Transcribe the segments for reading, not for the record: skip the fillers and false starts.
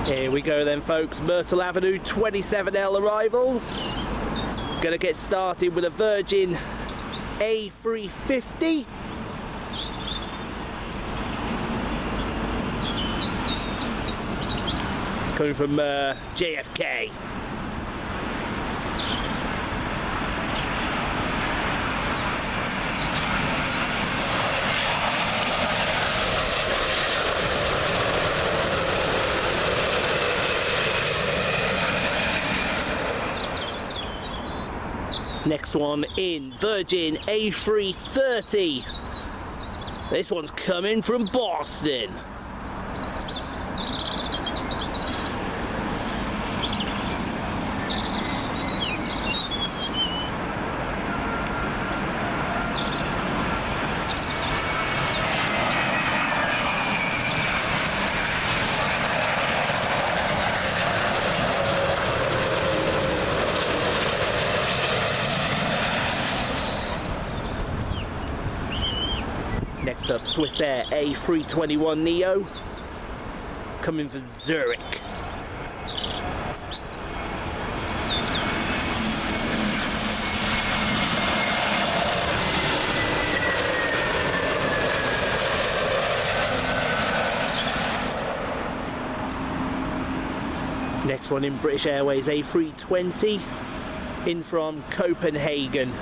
Here we go then, folks. Myrtle Avenue, 27L arrivals. Gonna get started with a Virgin A350. It's coming from JFK. Next one in, Virgin A330. This one's coming from Boston. Next up, Swissair A321neo, coming from Zurich. Next one in, British Airways A320, in from Copenhagen.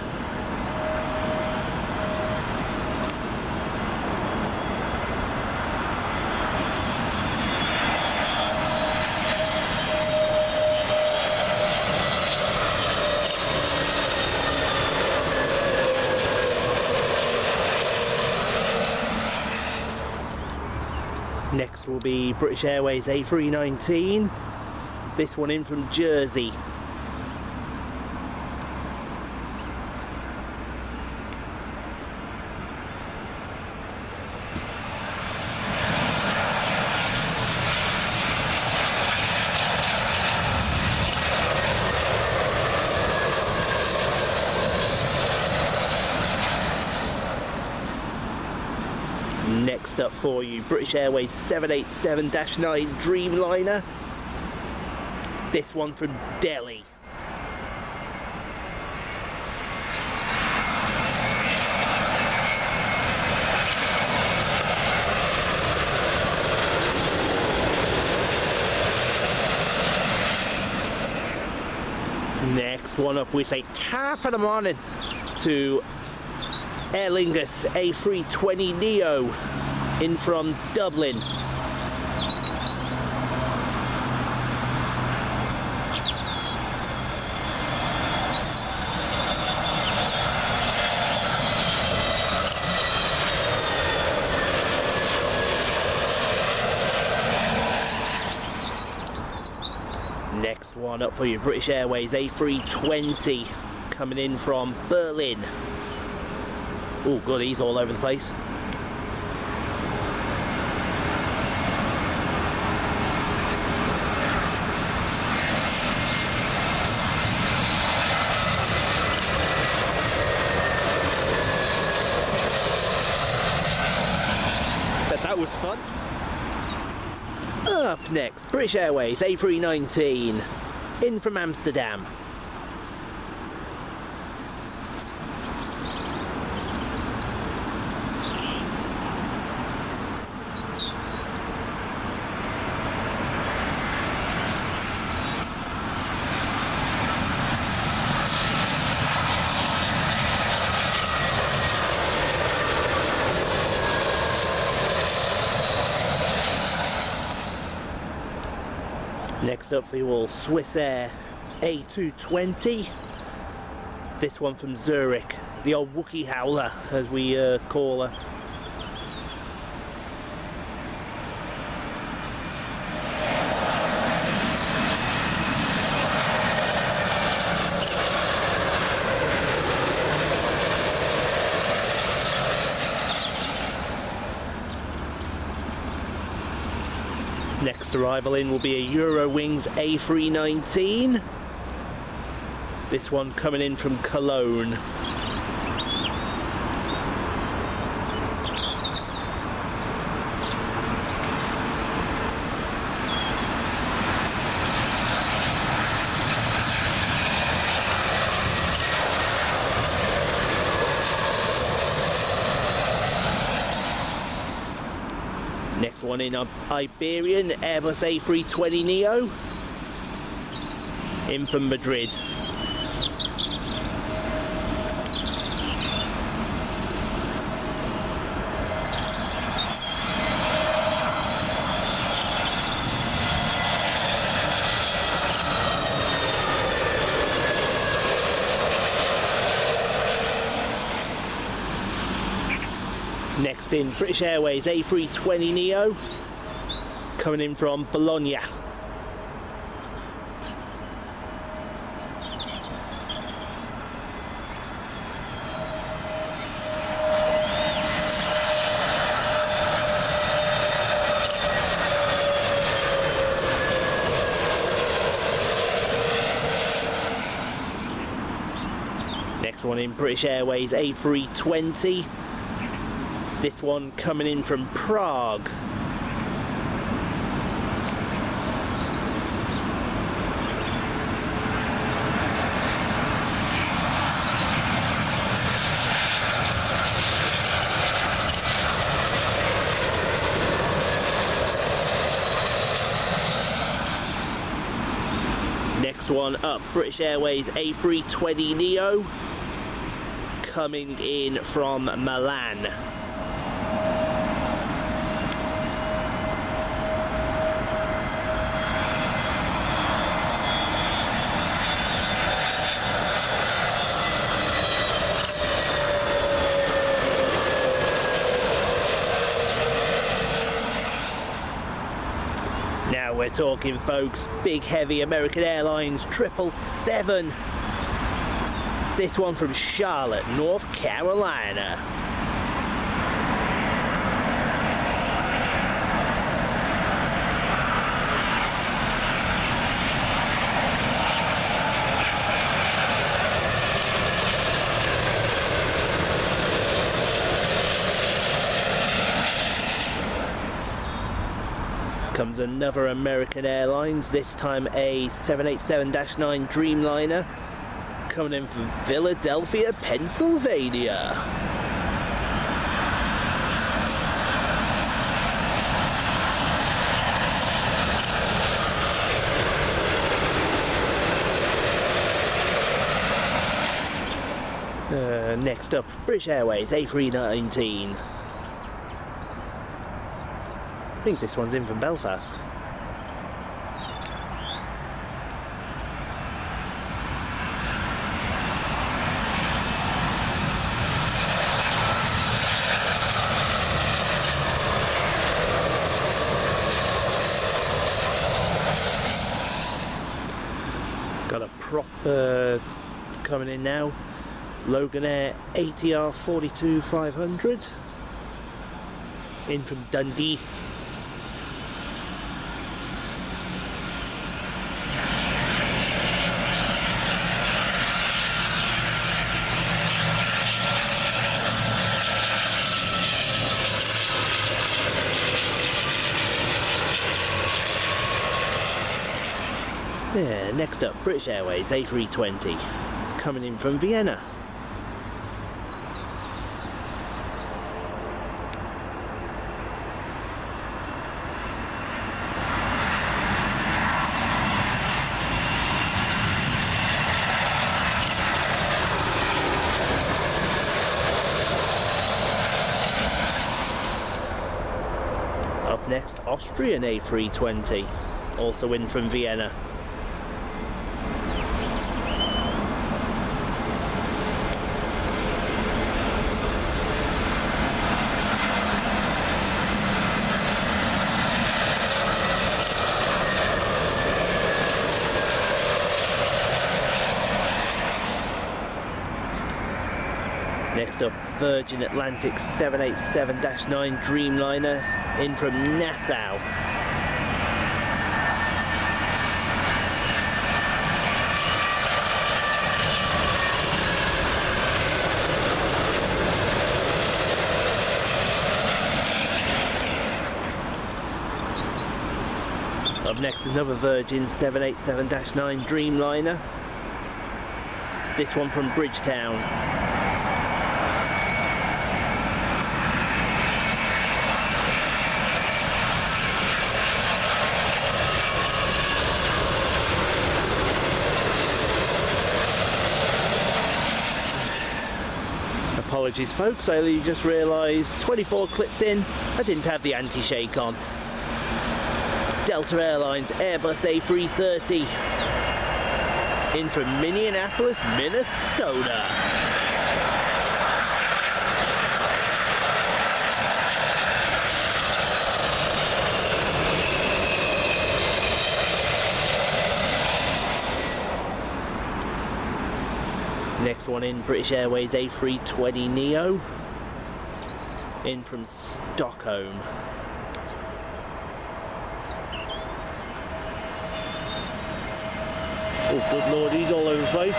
Next will be British Airways A319, this one in from Jersey. Next up for you, British Airways 787-9 Dreamliner. This one from Delhi. Next one up, we say top of the morning to Aer Lingus A320neo in from Dublin. Next one up for you, British Airways A320 coming in from Berlin. Oh, good, he's all over the place. That was fun. Up next, British Airways A319 in from Amsterdam. Next up for you all, Swissair A220. This one from Zurich, the old Wookiee howler, as we call her. Next arrival in will be a Eurowings A319. This one coming in from Cologne. Next one in, Iberian Airbus A320neo, in from Madrid. Next in, British Airways A320neo, coming in from Bologna. Next one in, British Airways A320. This one coming in from Prague. Next one up, British Airways A320neo, coming in from Milan. Now we're talking, folks, big heavy American Airlines 777. This one from Charlotte, North Carolina. Comes another American Airlines, this time a 787-9 Dreamliner, coming in from Philadelphia, Pennsylvania. Next up, British Airways A319. I think this one's in from Belfast. Got a prop coming in now. Logan Air ATR 42-500 in from Dundee. Yeah, next up, British Airways A320, coming in from Vienna. Up next, Austrian A320, also in from Vienna. Next up, Virgin Atlantic 787-9 Dreamliner in from Nassau. Up next is another Virgin 787-9 Dreamliner. This one from Bridgetown. Apologies folks, I only just realised 24 clips in, I didn't have the anti-shake on. Delta Airlines Airbus A330 in from Minneapolis, Minnesota. Next one in, British Airways A320neo in from Stockholm. Oh, good lord, he's all over the place.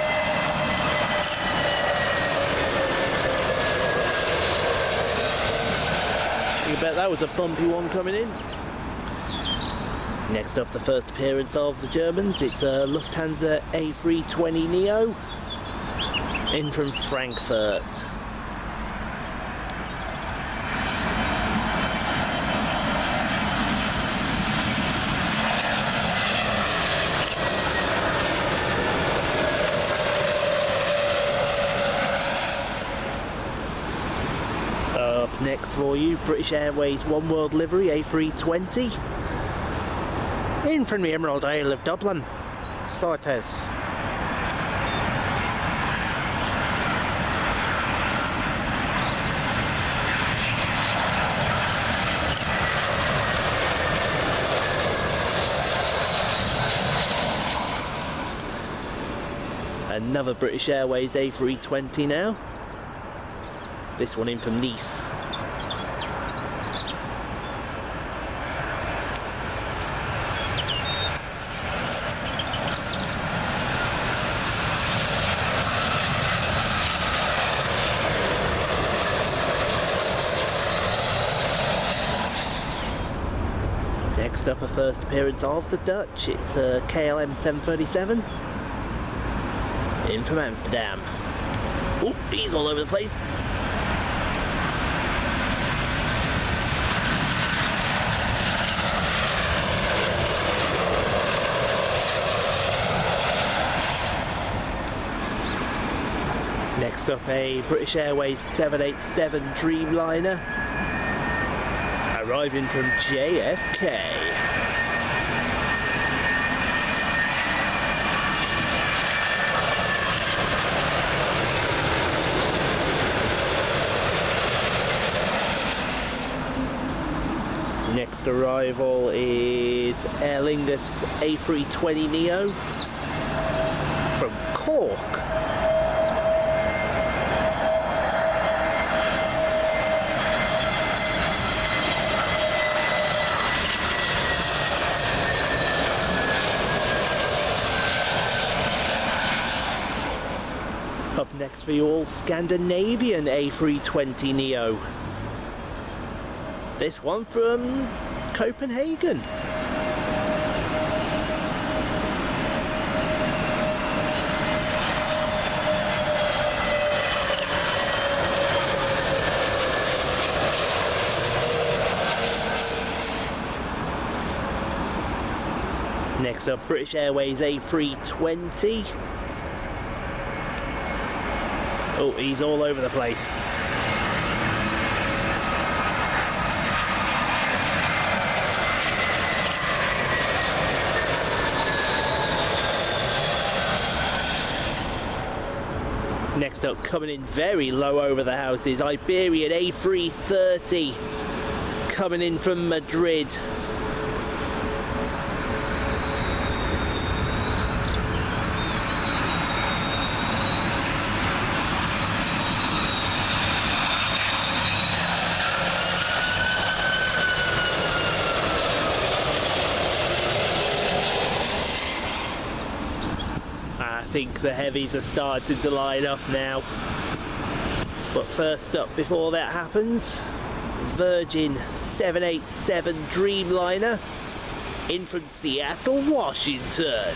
You bet that was a bumpy one coming in. Next up, the first appearance of the Germans. It's a Lufthansa A320neo in from Frankfurt. Next for you, British Airways One World livery A320 in from the Emerald Isle of Dublin, Sartes. Another British Airways A320 now. This one in from Nice. Next up, a first appearance of the Dutch. It's a KLM 737 in from Amsterdam. Oh, he's all over the place. Next up, a British Airways 787 Dreamliner arriving from JFK. Next arrival is Aer Lingus A320neo from Cork. Up next for you all, Scandinavian A320neo. This one from Copenhagen. Next up, British Airways A320. Oh, he's all over the place. Next up, coming in very low over the house, is Iberian A330 coming in from Madrid. I think the heavies are starting to line up now. But first up, before that happens, Virgin 787 Dreamliner in from Seattle, Washington.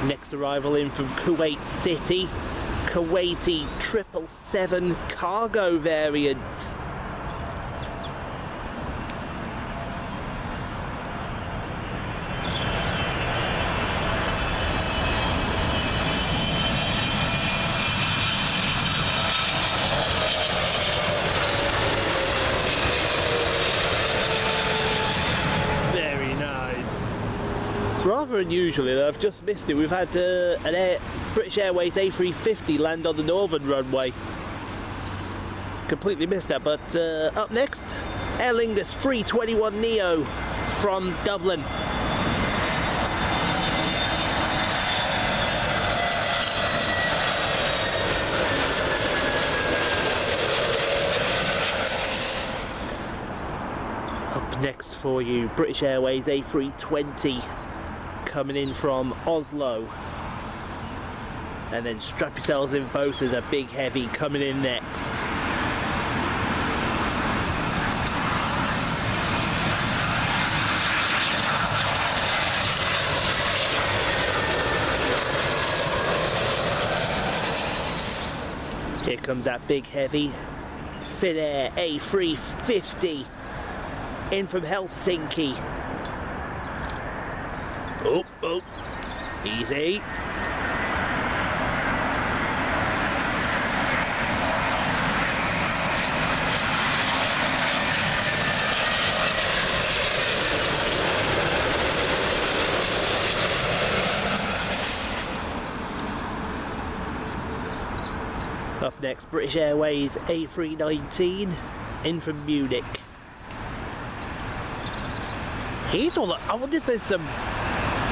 Next arrival in from Kuwait City, Kuwaiti 777 cargo variant. Rather unusually, though, I've just missed it. We've had British Airways A350 land on the northern runway. Completely missed that, but up next, Aer Lingus 321neo from Dublin. Up next for you, British Airways A320. Coming in from Oslo, and then strap yourselves in, folks, there's a big heavy coming in next. Here comes that big heavy, FinnAir A350 in from Helsinki. Oh, easy. Up next, British Airways A319 in from Munich. He's all, I wonder if there's some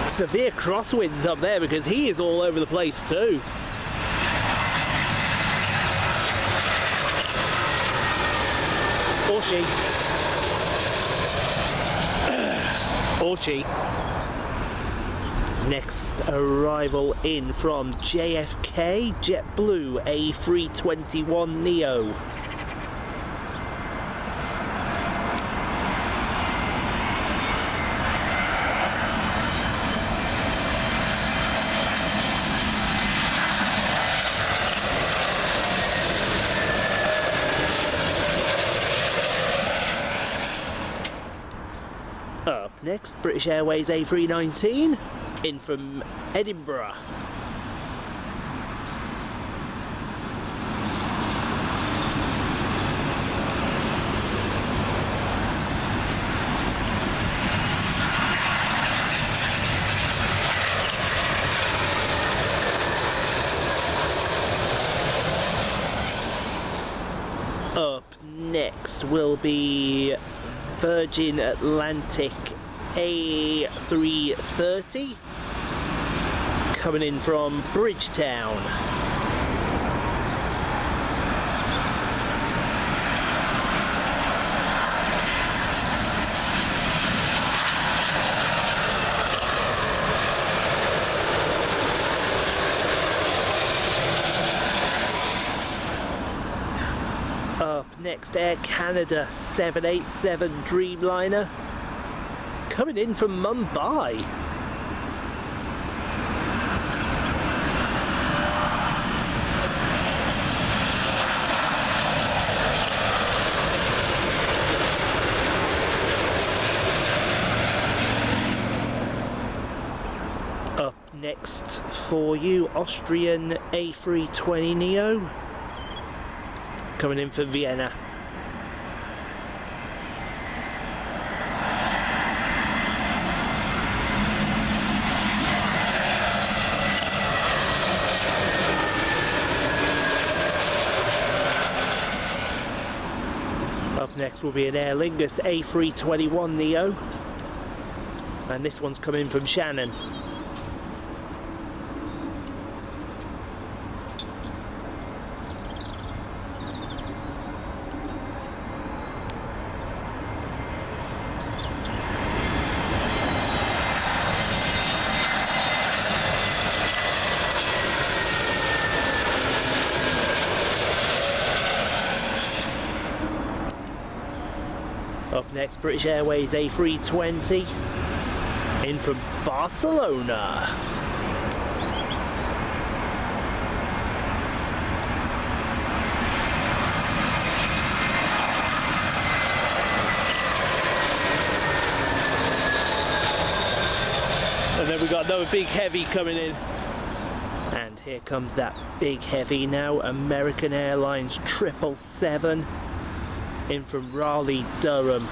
severe crosswinds up there, because he is all over the place too. Or she. Or she. Next arrival in from JFK, JetBlue A321neo. Up next, British Airways A319 in from Edinburgh. Up next will be Virgin Atlantic A330 coming in from Bridgetown. Up next, Air Canada 787 Dreamliner coming in from Mumbai. Up next for you, Austrian A320neo coming in from Vienna. Up next will be an Aer Lingus A321neo, and this one's coming from Shannon. Next, British Airways A320 in from Barcelona. And then we've got another big heavy coming in. And here comes that big heavy now, American Airlines 777 in from Raleigh, Durham.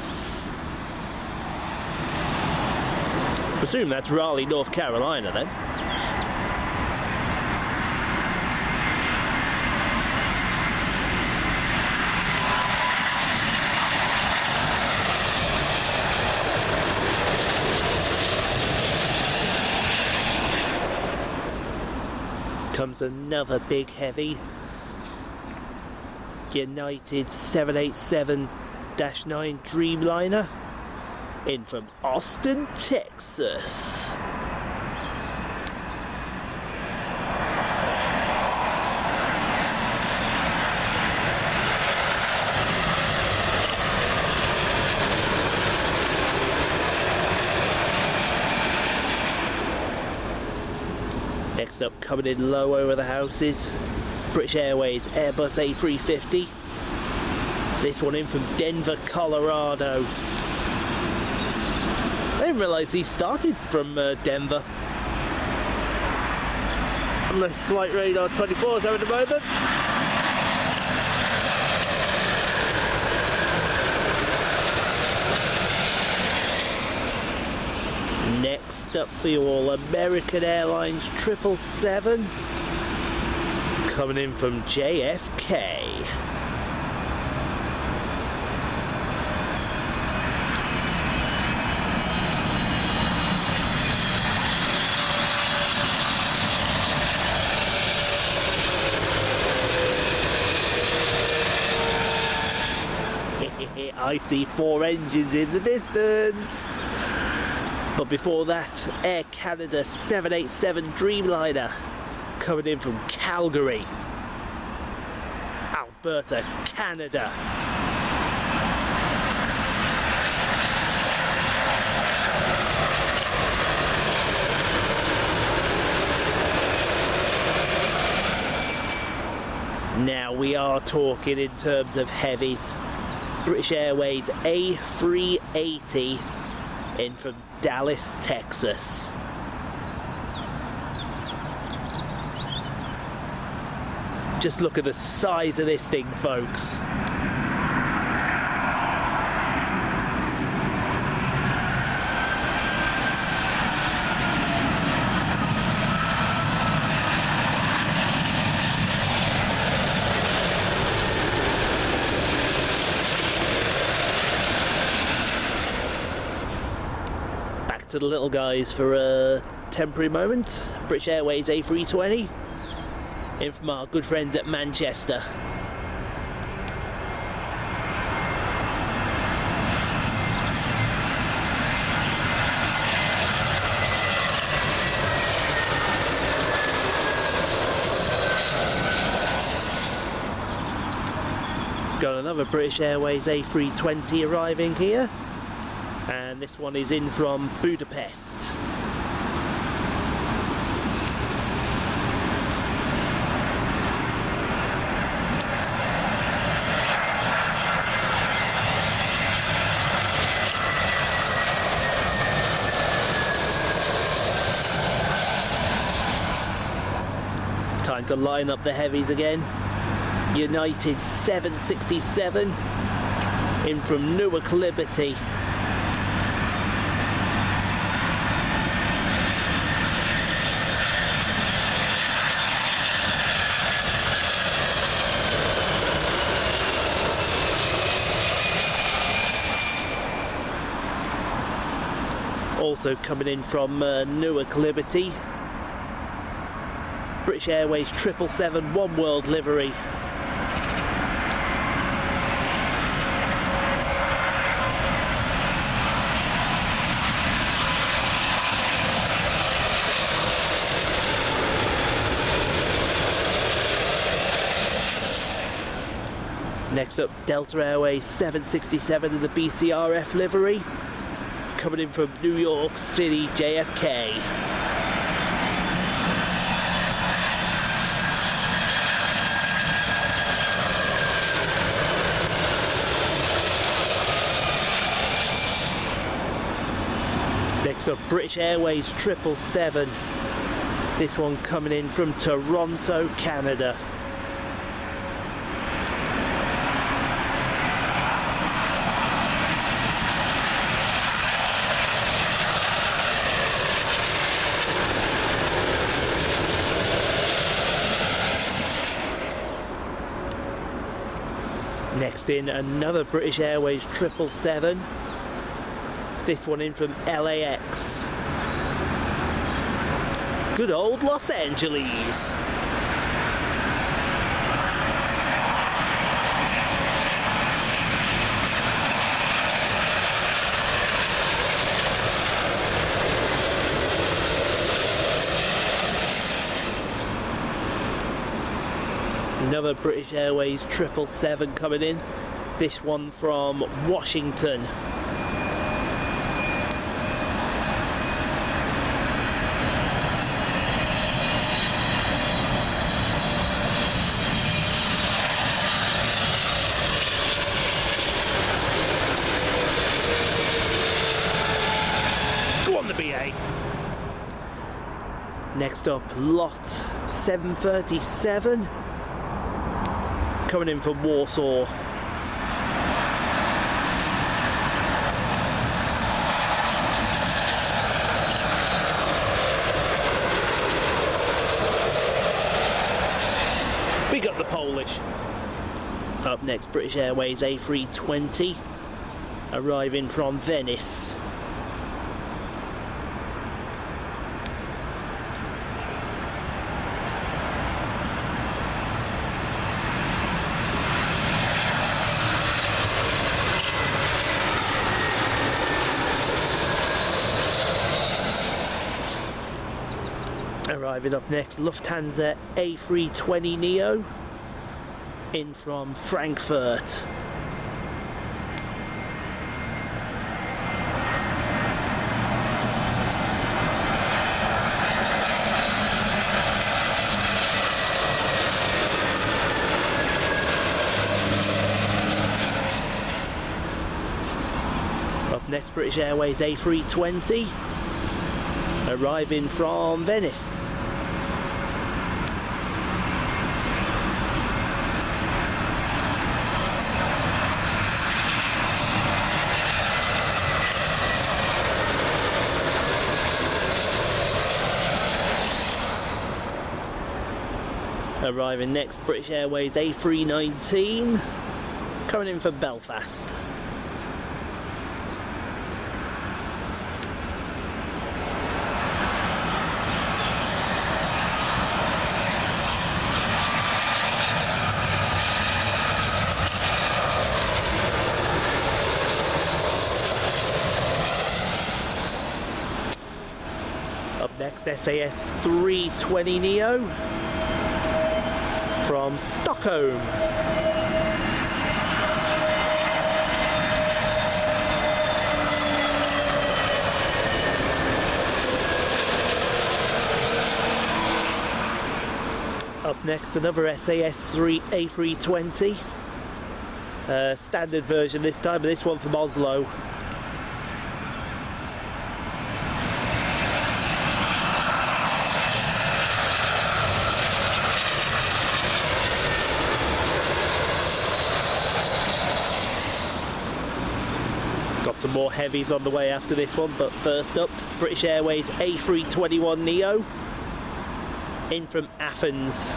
Presume that's Raleigh, North Carolina then. Comes another big heavy, United 787-9 Dreamliner in from Austin, Texas. Next up, coming in low over the houses, British Airways Airbus A350. This one in from Denver, Colorado. I didn't realise he started from Denver. Unless Flight Radar 24 is over at the moment. Next up for you all, American Airlines 777 coming in from JFK. I see 4 engines in the distance. But before that, Air Canada 787 Dreamliner coming in from Calgary, Alberta, Canada. Now we are talking in terms of heavies. British Airways A380 in from Dallas, Texas. Just look at the size of this thing, folks. To the little guys for a temporary moment. British Airways A320 in from our good friends at Manchester. Got another British Airways A320 arriving here. And this one is in from Budapest. Time to line up the heavies again. United 767 in from Newark Liberty. Also coming in from Newark Liberty, British Airways 777 One World livery. Next up, Delta Airways 767 in the BCRF livery, coming in from New York City, JFK. Next up, British Airways 777. This one coming in from Toronto, Canada. Next in, another British Airways 777. This one in from LAX. Good old Los Angeles. Another British Airways 777 coming in. This one from Washington. Next up, Lot 737, coming in from Warsaw. Big up the Polish. Up next, British Airways A320, arriving from Venice. Arriving up next, Lufthansa A320neo, in from Frankfurt. Up next, British Airways A320, arriving from Venice. Arriving next, British Airways A319, coming in for Belfast. Up next, SAS 320neo, from Stockholm. Up next, another SAS A320, standard version this time, but this one from Oslo. Some more heavies on the way after this one, but first up, British Airways A321neo, in from Athens.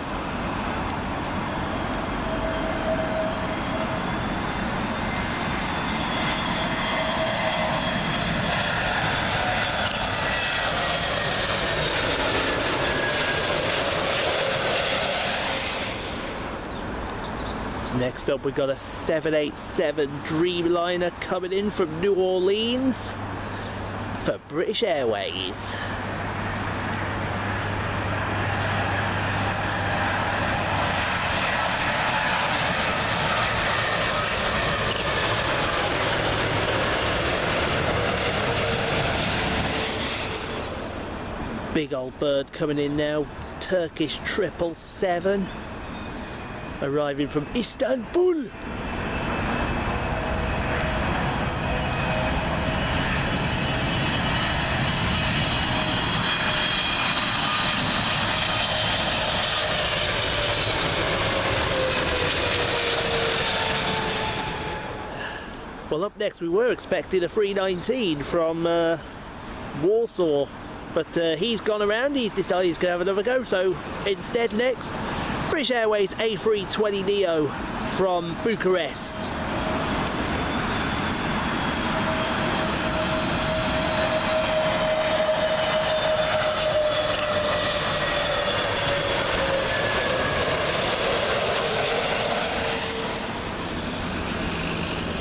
Next up, we've got a 787 Dreamliner coming in from New Orleans for British Airways. Big old bird coming in now. Turkish 777 arriving from Istanbul. Well, up next we were expecting a 319 from Warsaw, but he's gone around. He's decided he's going to have another go, so instead next, British Airways A320neo from Bucharest.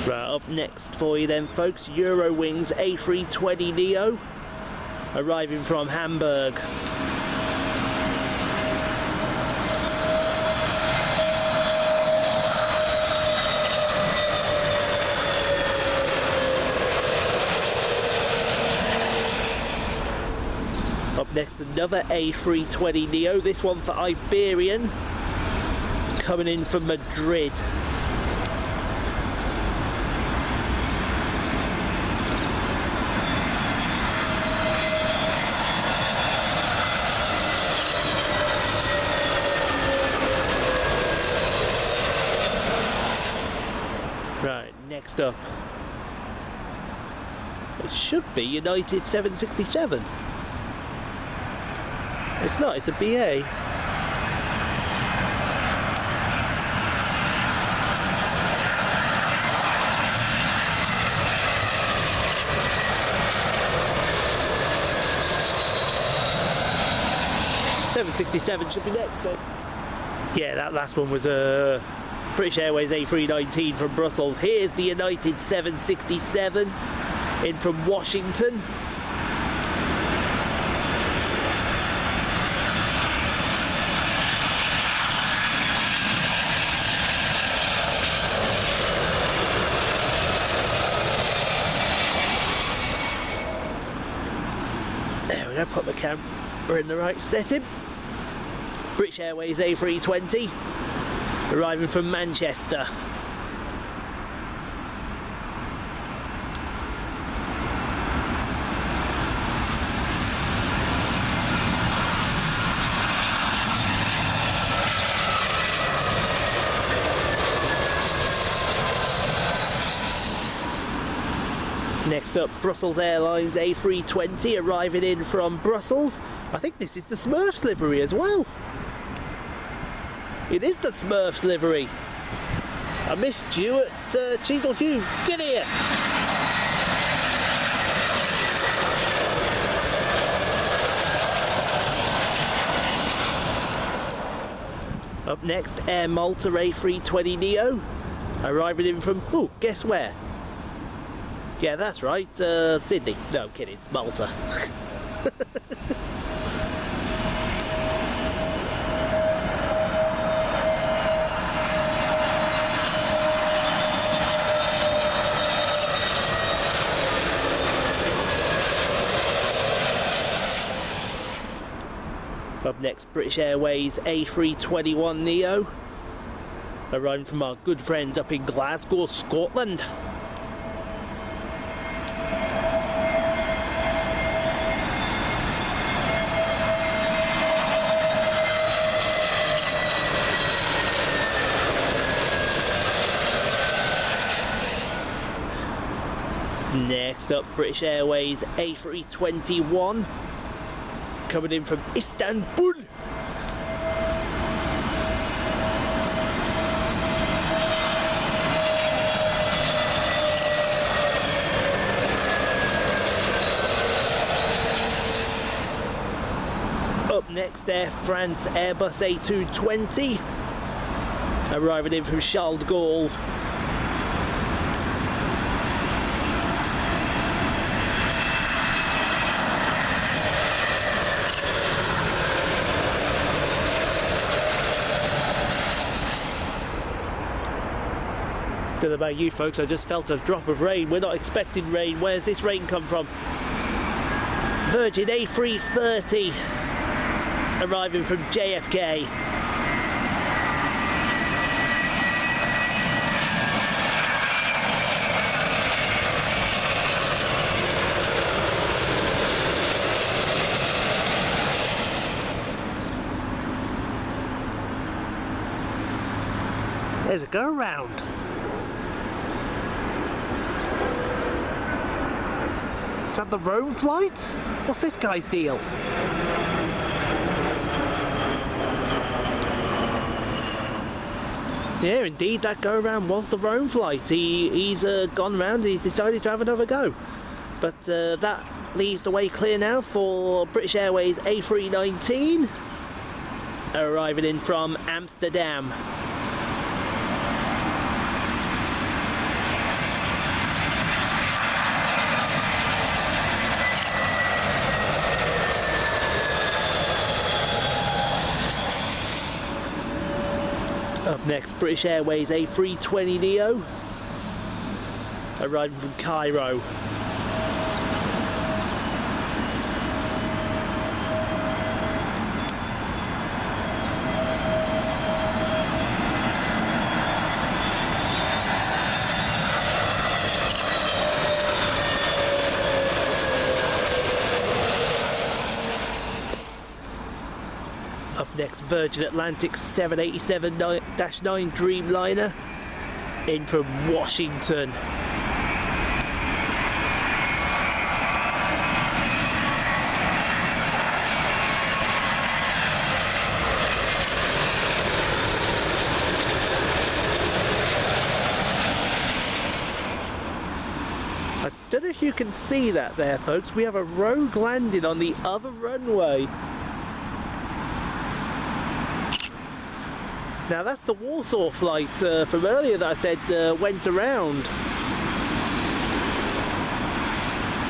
Up next for you then, folks, Eurowings A320neo arriving from Hamburg. Up next, another A320neo, this one for Iberian, coming in from Madrid. Next up, it should be United 767. It's not, it's a BA. .767 should be next then. Yeah, that last one was a British Airways A319 from Brussels. Here's the United 767 in from Washington. There we go, put the camera in the right setting. British Airways A320 arriving from Manchester. Next up, Brussels Airlines A320 arriving in from Brussels. I think this is the Smurfs livery as well. It is the Smurfs livery. I missed you at Cheadle Hume. Get here! Up next, Air Malta A320neo arriving in from, oh, guess where? Yeah, that's right, Sydney. No, kidding, it's Malta. Up next, British Airways A321neo arriving from our good friends up in Glasgow, Scotland. Next up, British Airways A321 coming in from Istanbul. Up next, Air France Airbus A220 arriving in from Charles de Gaulle. Don't know about you folks, I just felt a drop of rain. We're not expecting rain. Where's this rain come from? Virgin A330 arriving from JFK. There's a go around. Is that the Rome flight? What's this guy's deal? Yeah, indeed, that go around was the Rome flight. He's gone round and he's decided to have another go. But that leaves the way clear now for British Airways A319 arriving in from Amsterdam. Up next, British Airways A320neo arriving from Cairo. Up next, Virgin Atlantic 787-9 Dreamliner in from Washington. I don't know if you can see that there, folks. We have a rogue landing on the other runway. Now that's the Warsaw flight from earlier that I said went around.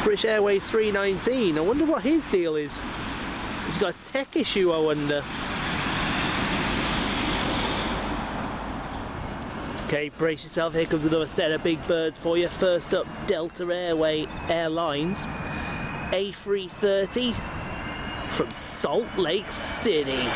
British Airways 319. I wonder what his deal is. He's got a tech issue, I wonder. Okay, brace yourself. Here comes another set of big birds for you. First up, Delta Airlines A330 from Salt Lake City.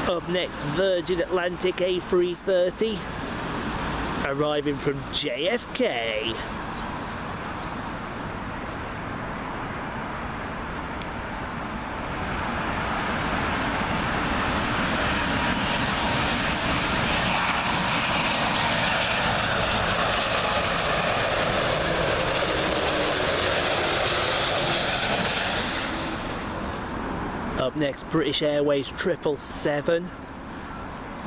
Up next, Virgin Atlantic A330 arriving from JFK. Up next, British Airways 777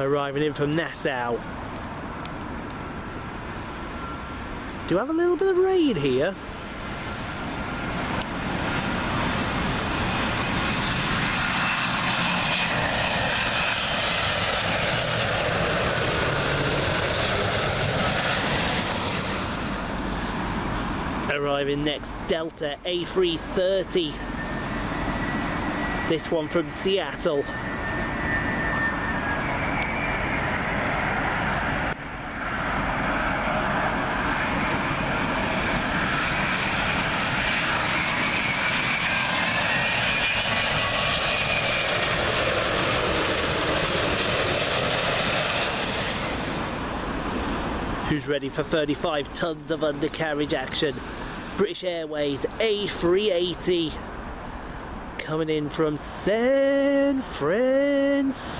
arriving in from Nassau. Do you have a little bit of rain here? Arriving next, Delta A330. This one from Seattle. Who's ready for 35 tons of undercarriage action? British Airways A380 coming in from San Francisco.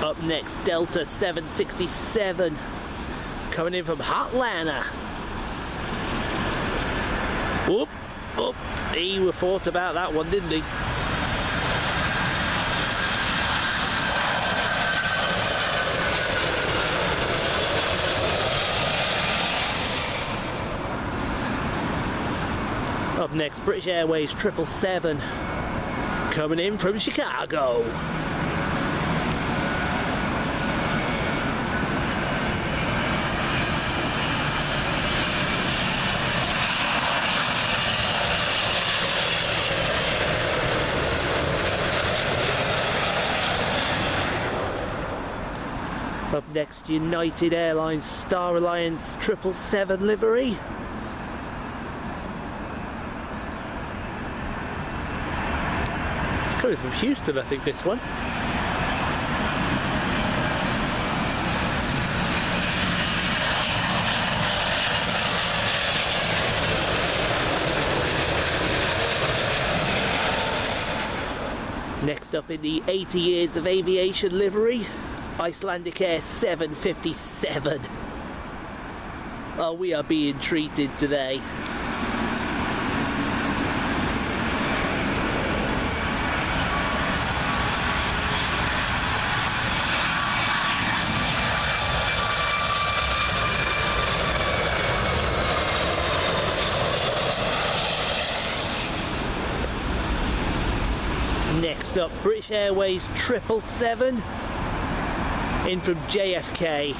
Up next, Delta 767 coming in from Atlanta. Whoop, whoop. He thought about that one, didn't he? Up next, British Airways 777 coming in from Chicago. Up next, United Airlines Star Alliance 777 livery. It's coming from Houston, I think, this one. Next up in the 80 years of aviation livery, IcelandAir 757. Oh, we are being treated today. Next up, British Airways 777 in from JFK.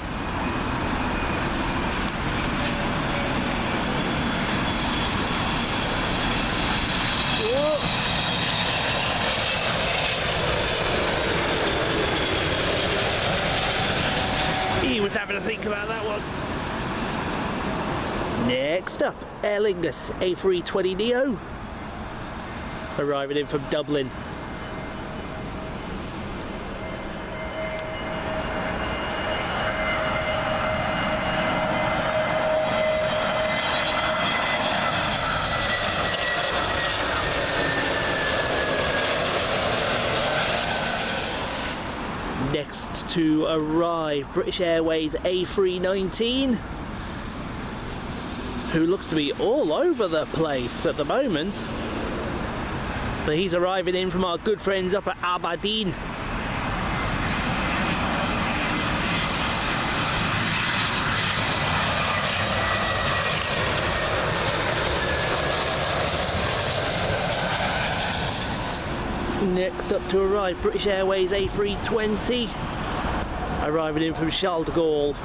Whoa. He was having to think about that one. Next up, Aer Lingus A320neo arriving in from Dublin. Next to arrive, British Airways A319, who looks to be all over the place at the moment, but he's arriving in from our good friends up at Aberdeen. Next up to arrive, British Airways A320, arriving in from Charles de Gaulle.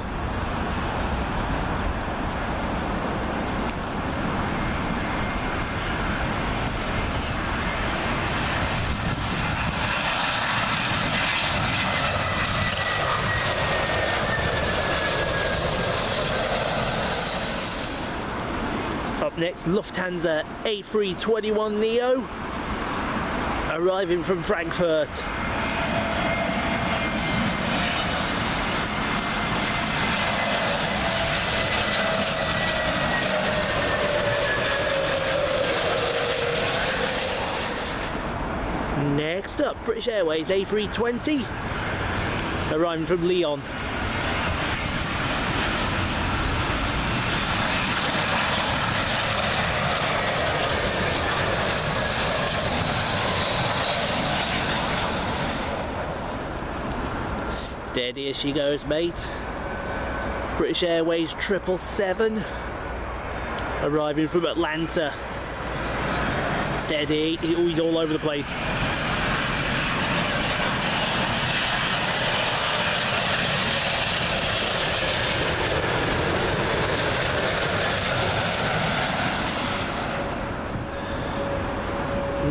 Up next, Lufthansa A321neo, arriving from Frankfurt. Next up, British Airways A320, arriving from Lyon. Steady as she goes, mate. British Airways 777, arriving from Atlanta. Steady. Oh, he's all over the place.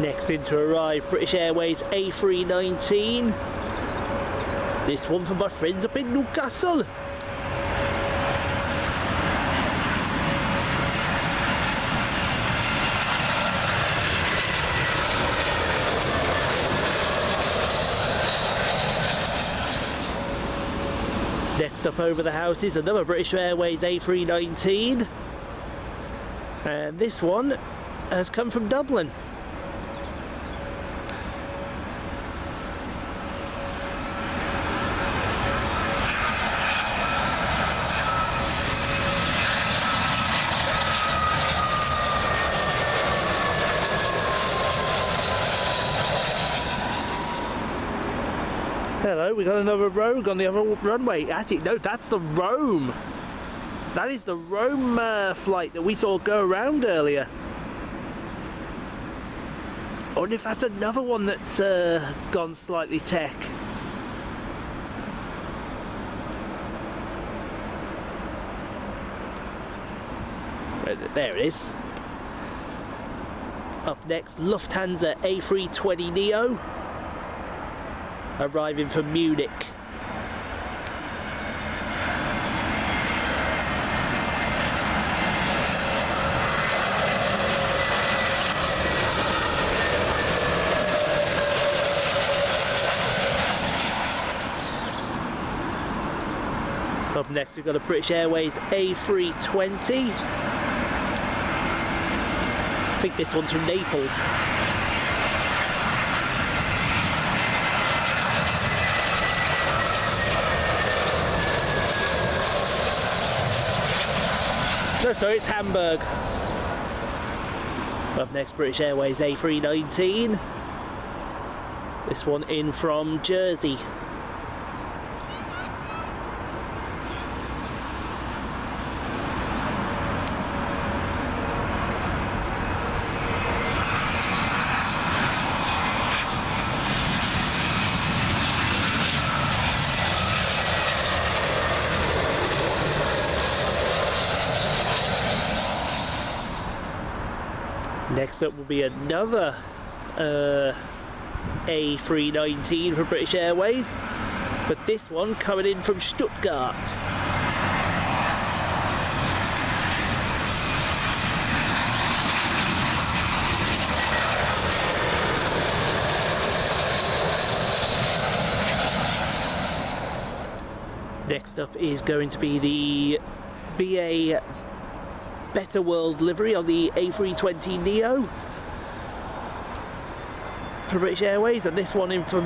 Next in to arrive, British Airways A319. This one from my friends up in Newcastle. Next up over the house is another British Airways A319. And this one has come from Dublin. Hello, we got another Rogue on the other runway. Actually, no, that's the Rome. That is the Rome flight that we saw go around earlier. I wonder if that's another one that's gone slightly tech. There it is. Up next, Lufthansa A320neo, arriving from Munich. Up next, we've got a British Airways A320. I think this one's from Naples. No, sorry, it's Hamburg. Up next, British Airways A319. This one in from Jersey. Next up will be another A319 for British Airways, but this one coming in from Stuttgart. Next up is going to be the BA Better World livery on the A320neo for British Airways, and this one in from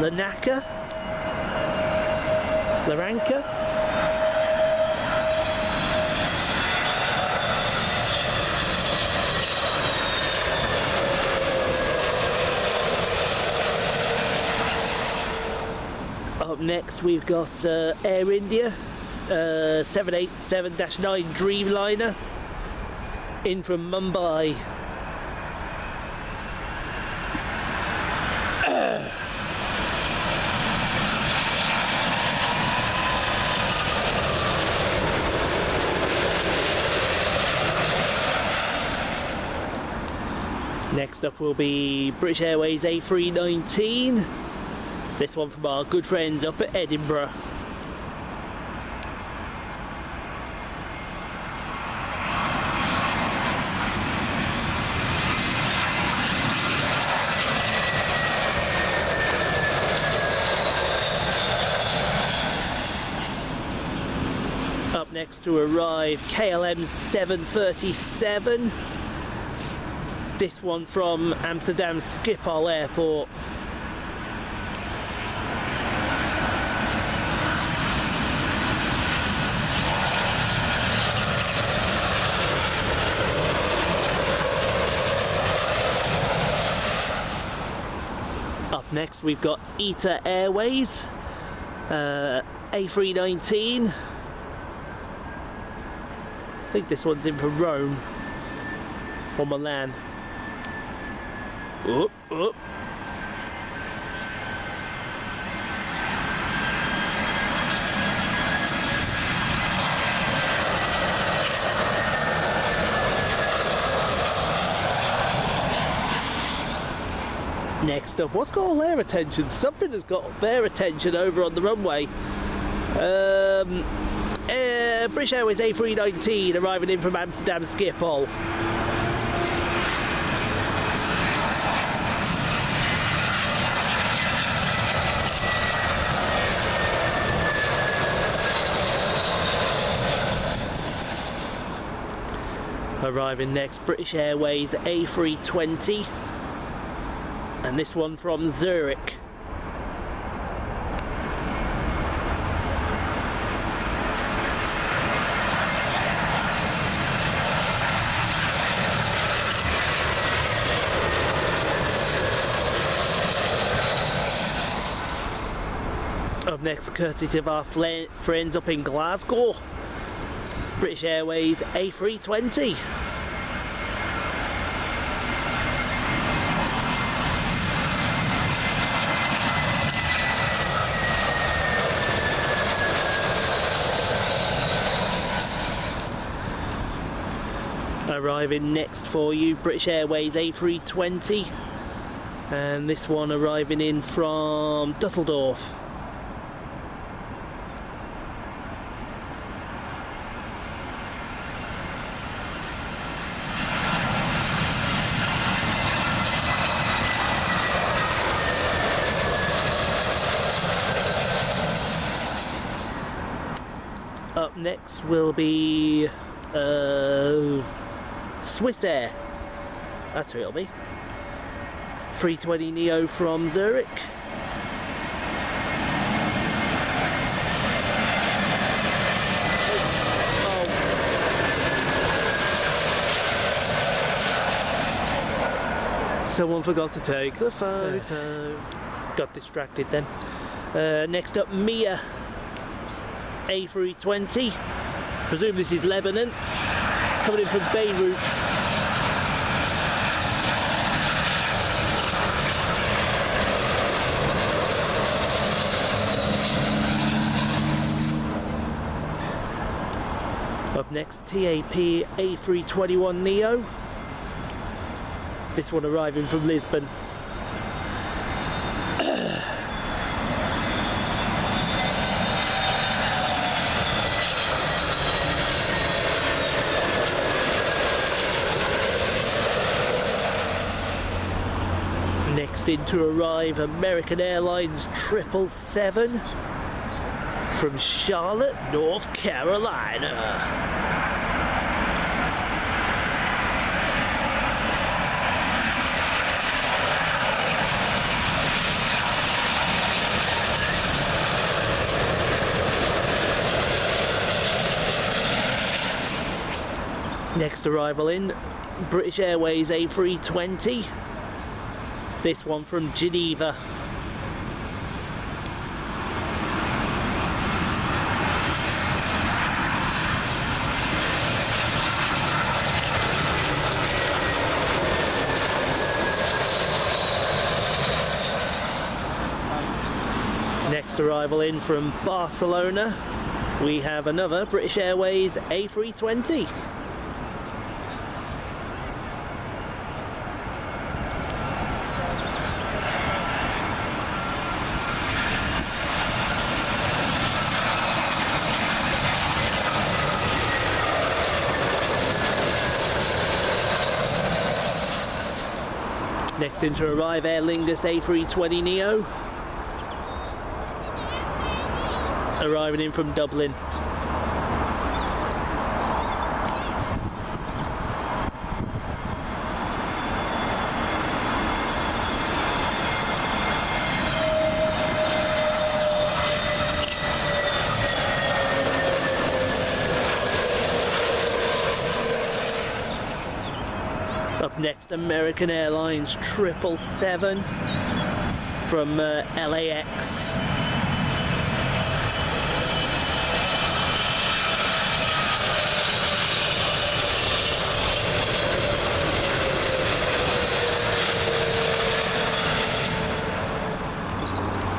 Larnaca. Up next, we've got Air India 787-9 Dreamliner in from Mumbai. Next up will be British Airways A319. This one from our good friends up at Edinburgh. Up next to arrive KLM 737. This one from Amsterdam Schiphol Airport. Up next we've got Etihad Airways A319. I think this one's in from Rome or Milan. Oop, oop. Next up, what's got all their attention? Something has got their attention over on the runway. British Airways A319 arriving in from Amsterdam Schiphol. Arriving next, British Airways A320, and this one from Zurich. Up next, courtesy of our friends up in Glasgow, British Airways A320. Arriving next for you, British Airways A320, and this one arriving in from Dusseldorf. Up next will be Swissair. That's who it'll be. 320neo from Zurich. Someone forgot to take the photo. Got distracted then. Next up, Mia A320. I presume this is Lebanon. It's coming in from Beirut. Up next, TAP A321neo. This one arriving from Lisbon. Next in to arrive, American Airlines 777 from Charlotte, North Carolina. Next arrival in, British Airways A320. This one from Geneva. Next arrival in from Barcelona, we have another British Airways A320. Next in to arrive, Aer Lingus A320neo, arriving in from Dublin. Up next, American Airlines 777 from LAX.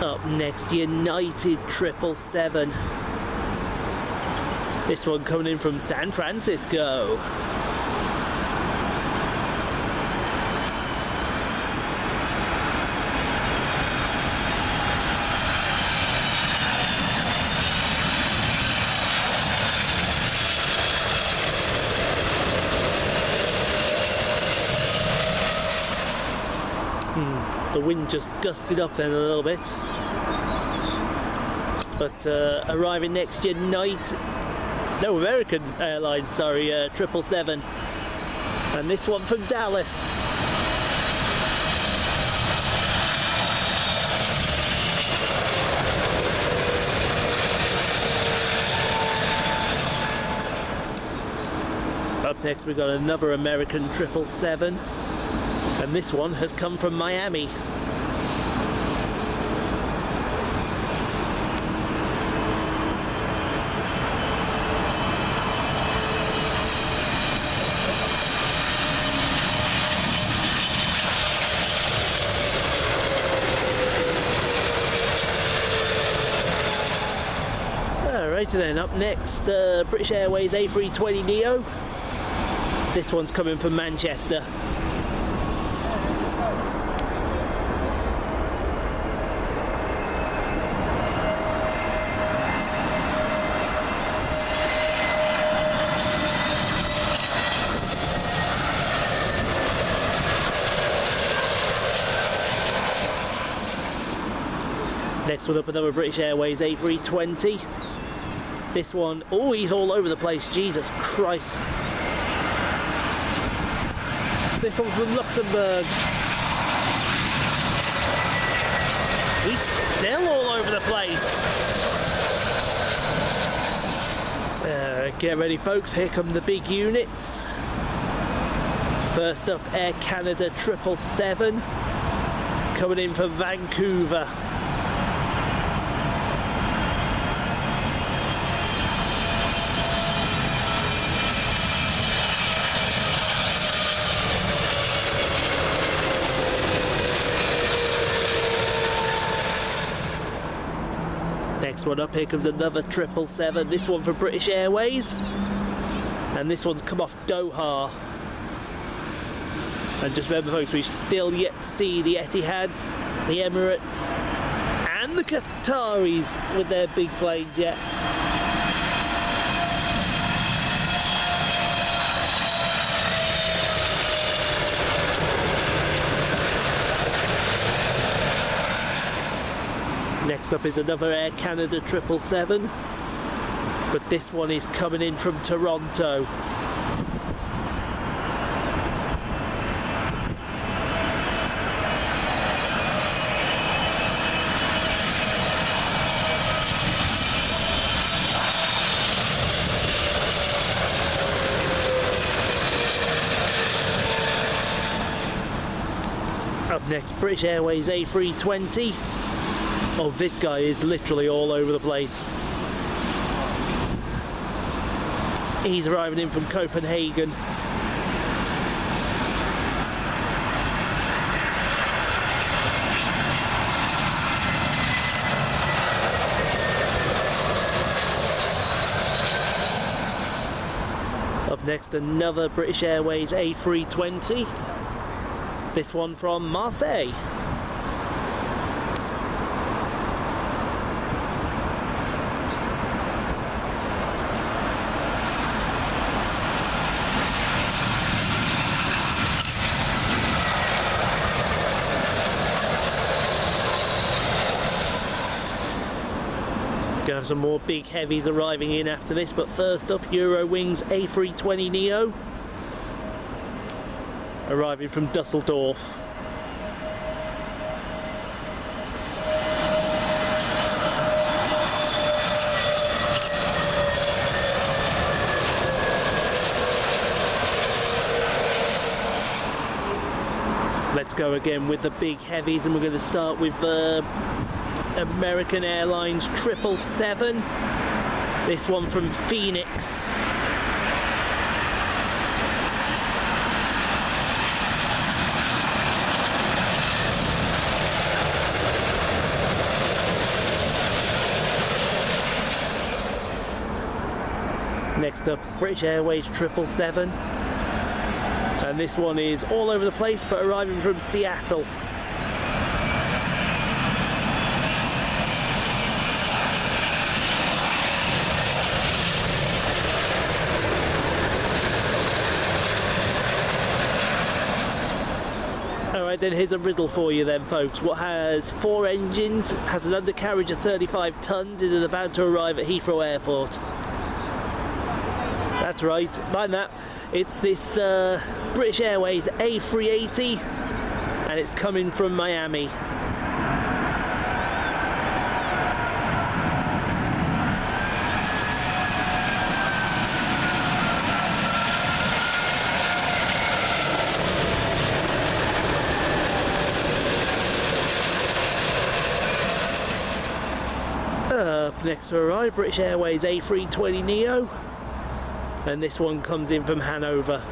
Up next, United 777. This one coming in from San Francisco. The wind just gusted up then a little bit. But arriving next, American Airlines, sorry, 777. And this one from Dallas. Up next, we've got another American 777. And this one has come from Miami. Alrighty then, up next, British Airways A320neo. This one's coming from Manchester. Next one up, another British Airways A320. This one, oh, he's all over the place, Jesus Christ. This one from Luxembourg. He's still all over the place. Get ready, folks, here come the big units. First up, Air Canada 777, coming in from Vancouver. Next one up, here comes another 777, this one for British Airways, and this one's come off Doha. And just remember, folks, we've still yet to see the Etihads, the Emirates and the Qataris with their big planes yet. Next up is another Air Canada 777, but this one is coming in from Toronto. Up next, British Airways A320. Oh, this guy is literally all over the place. He's arriving in from Copenhagen. Up next, another British Airways A320. This one from Marseille. Gonna have some more big heavies arriving in after this, but first up, Eurowings A320neo, arriving from Dusseldorf. Let's go again with the big heavies, and we're going to start with American Airlines 777. This one from Phoenix. Next up, British Airways 777. And this one is all over the place, but arriving from Seattle. Alright then, here's a riddle for you then, folks. What has 4 engines, has an undercarriage of 35 tons, and is about to arrive at Heathrow Airport? That's right, mind that. It's this British Airways A380, and it's coming from Miami. Up next to arrive, British Airways A320neo, and this one comes in from Hanover.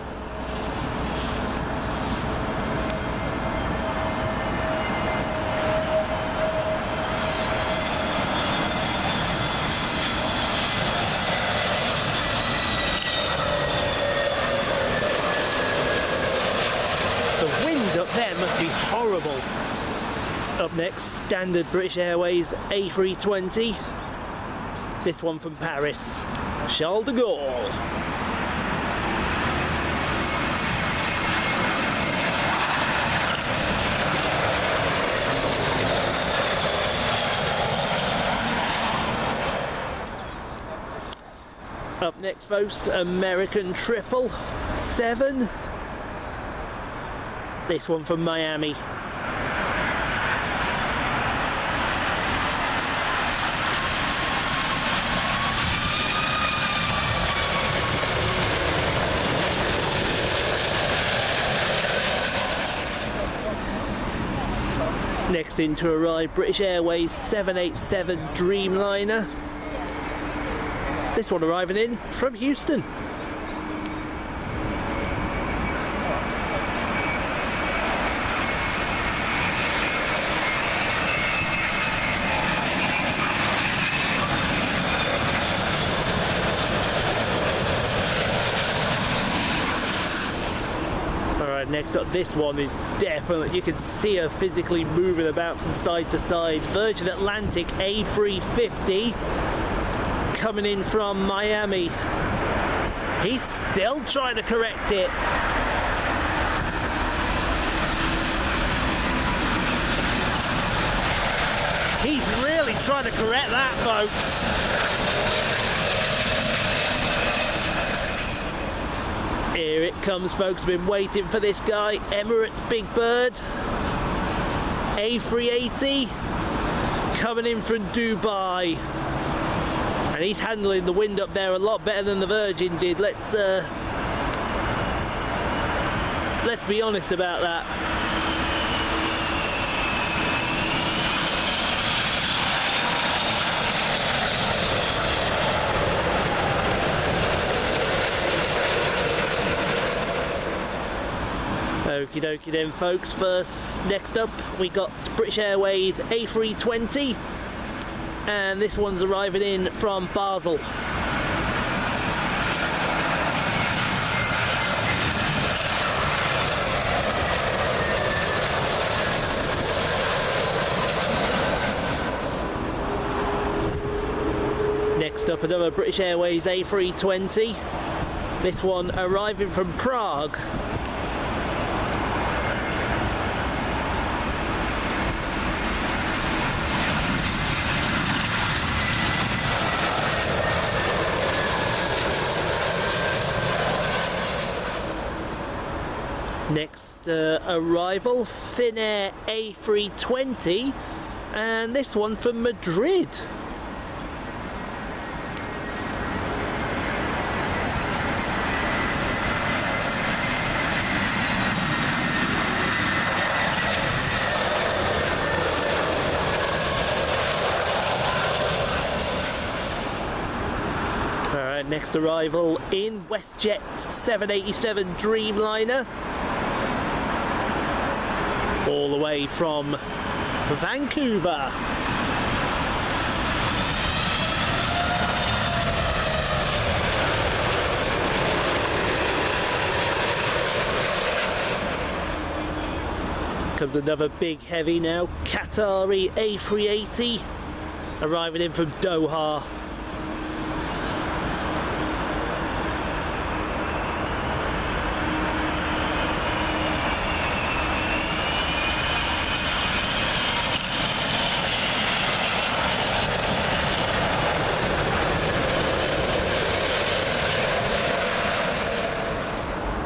must be horrible. Up next, standard British Airways A320. This one from Paris, Charles de Gaulle. Up next, folks, American 777. This one from Miami. Next in to arrive, British Airways 787 Dreamliner. This one arriving in from Houston. Alright, next up, this one is definitely, you can see her physically moving about from side to side. Virgin Atlantic A350. Coming in from Miami. He's still trying to correct it. He's really trying to correct that, folks. Here it comes, folks. Been waiting for this guy. Emirates Big Bird. A380. Coming in from Dubai. And he's handling the wind up there a lot better than the Virgin did. Let's be honest about that. Okie dokie then, folks. Next up, we got British Airways A320. And this one's arriving in from Basel. Next up, another British Airways A320. This one arriving from Prague. Next arrival, FinnAir A320, and this one from Madrid. Alright, next arrival in WestJet 787 Dreamliner. All the way from Vancouver. Comes another big heavy now, Qatari A380, arriving in from Doha.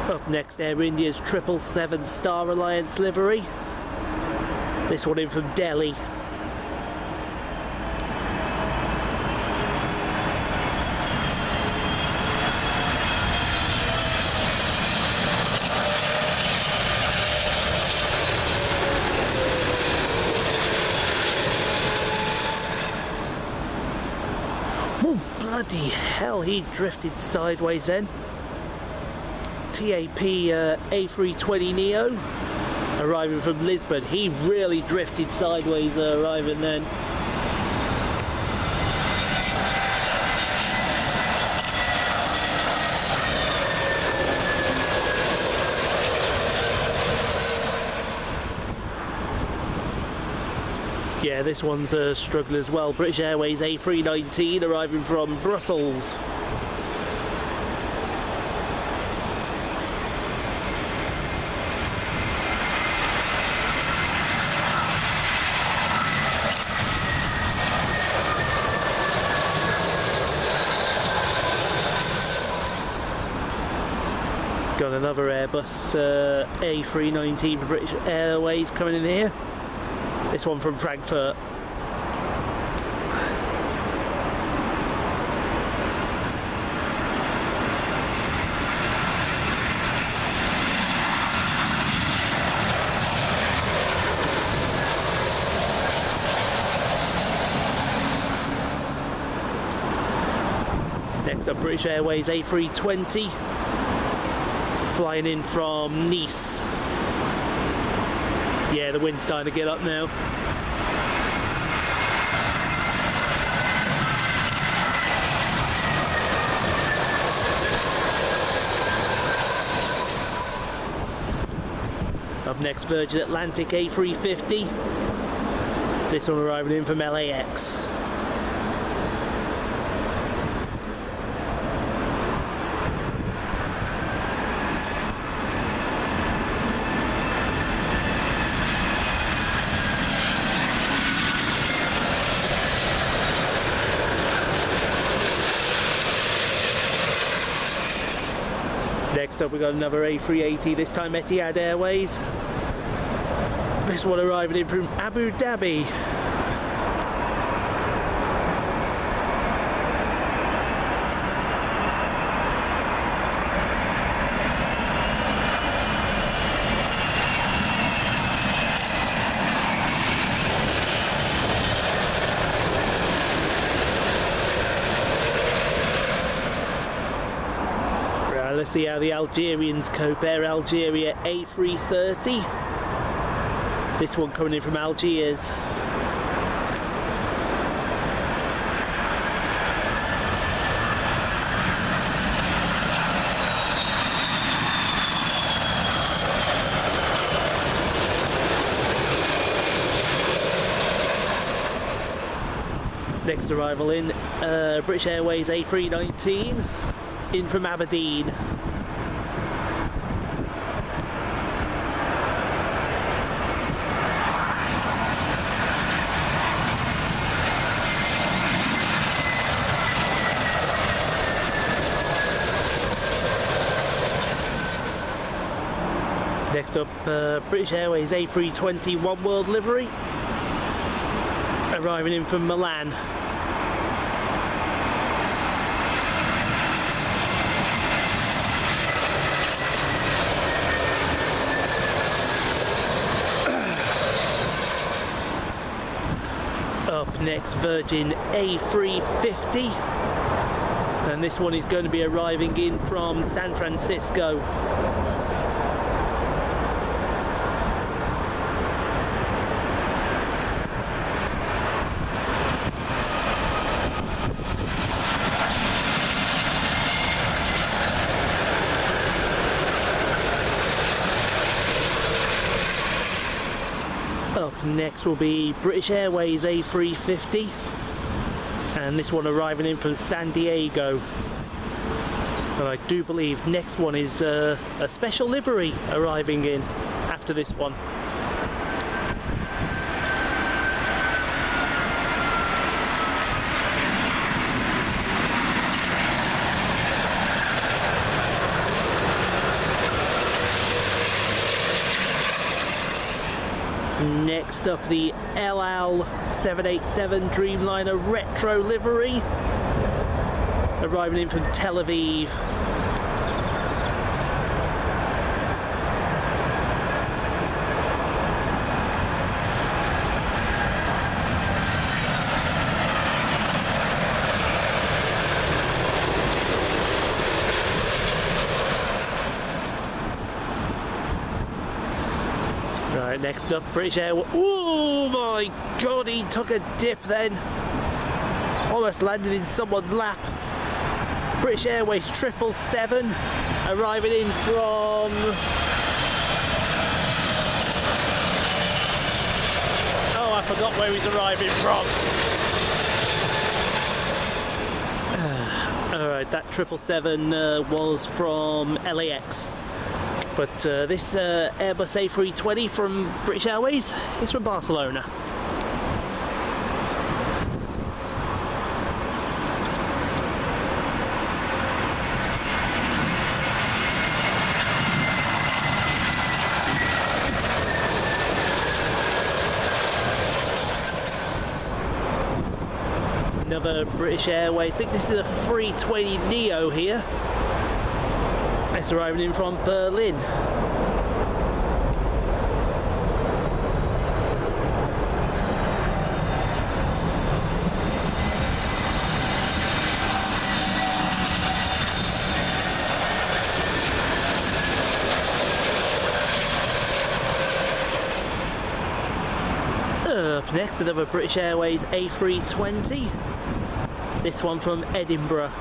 Up next, Air India's 777 Star Alliance livery. This one in from Delhi. Oh, bloody hell, he drifted sideways then. TAP A320neo arriving from Lisbon. He really drifted sideways arriving then. Yeah, this one's a struggle as well. British Airways A319 arriving from Brussels. Got another Airbus A319 for British Airways coming in here. This one from Frankfurt. Next up, British Airways A320. Flying in from Nice. Yeah, the wind's starting to get up now. Up next, Virgin Atlantic A350. This one arriving in from LAX. Next up, we got another A380, this time Etihad Airways. This one arriving in from Abu Dhabi. Let's see how the Algerians cope. Air Algeria A330. This one coming in from Algiers. Next arrival in, British Airways A319. In from Aberdeen. Next up, British Airways A320 One World livery, arriving in from Milan. Up next, Virgin A350, and this one is going to be arriving in from San Francisco. Up next will be British Airways A350, and this one arriving in from San Diego. And I do believe next one is a special livery arriving in after this one. Next up, the LL 787 Dreamliner Retro livery, arriving in from Tel Aviv. Next up, British Airways. Oh my god, he took a dip then. Almost landed in someone's lap. British Airways 777, arriving in from... Oh, I I forgot where he's arriving from. Alright, that 777 was from LAX. But this Airbus A320 from British Airways is from Barcelona. Another British Airways. I think this is a 320neo here. It's arriving in from Berlin. Up next, another British Airways A320. This one from Edinburgh.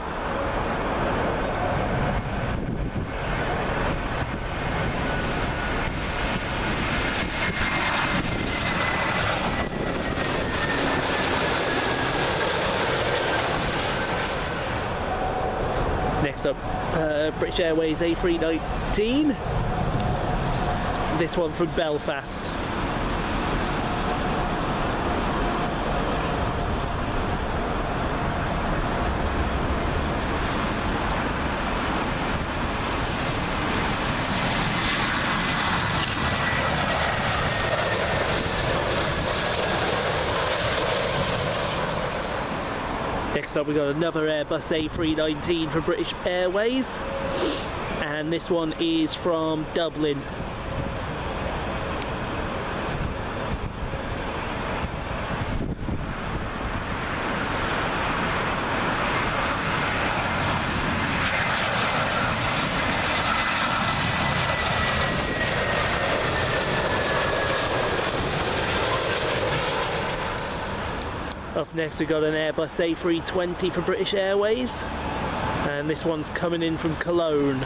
Next up, British Airways A319. This one from Belfast. Next up, we got another Airbus A319 for British Airways, and this one is from Dublin. Up next, we got an Airbus A320 for British Airways, and this one's coming in from Cologne.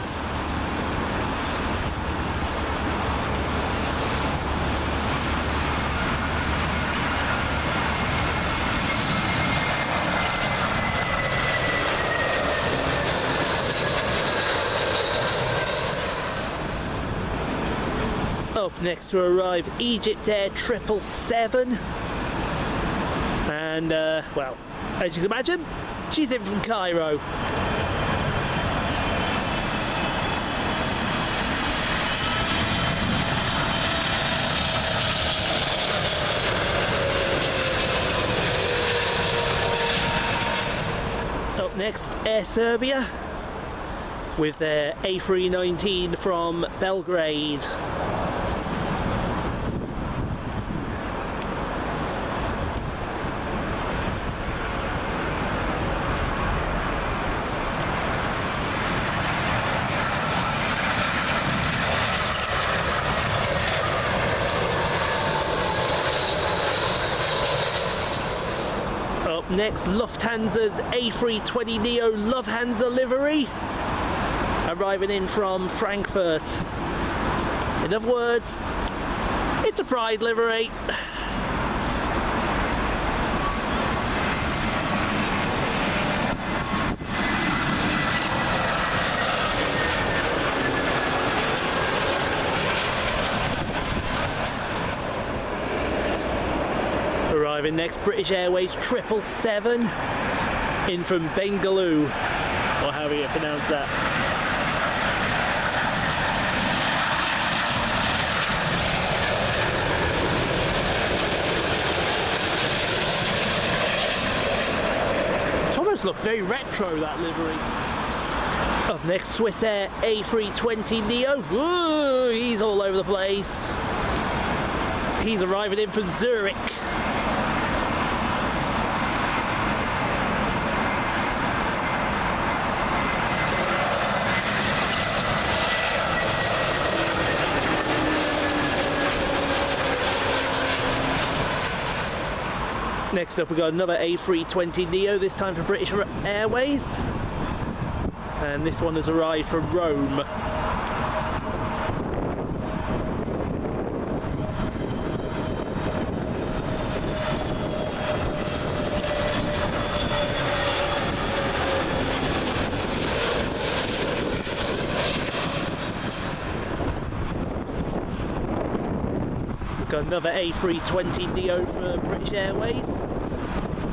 Up next to arrive, EgyptAir 777. And, well, as you can imagine, she's in from Cairo. Up next, Air Serbia with their A319 from Belgrade. Next, Lufthansa's A320neo Lufthansa livery, arriving in from Frankfurt. In other words, it's a pride livery. Arriving next, British Airways 777 in from Bengaluru, or however you pronounce that. It almost looks very retro, that livery. Up next, Swiss Air A320neo. Woo, he's all over the place. He's arriving in from Zurich. Next up, we got another A320neo, this time for British Airways, and this one has arrived from Rome. Got another A320neo for British Airways,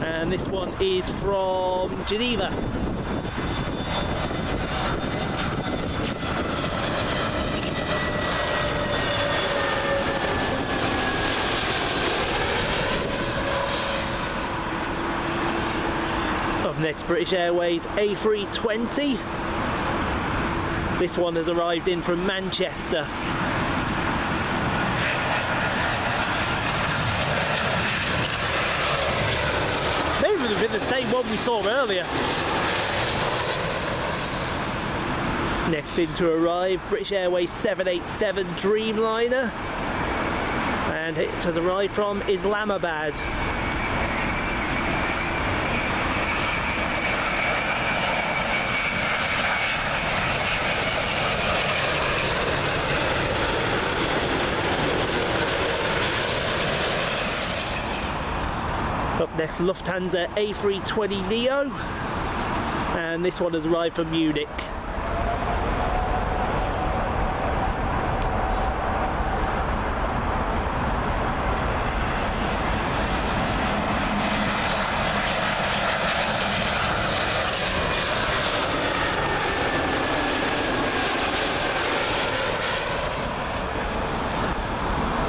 and this one is from Geneva. Up next, British Airways A320. This one has arrived in from Manchester. Maybe it would have been the same one we saw earlier. Next in to arrive, British Airways 787 Dreamliner, and it has arrived from Islamabad. Up next, Lufthansa A320neo, and this one has arrived from Munich.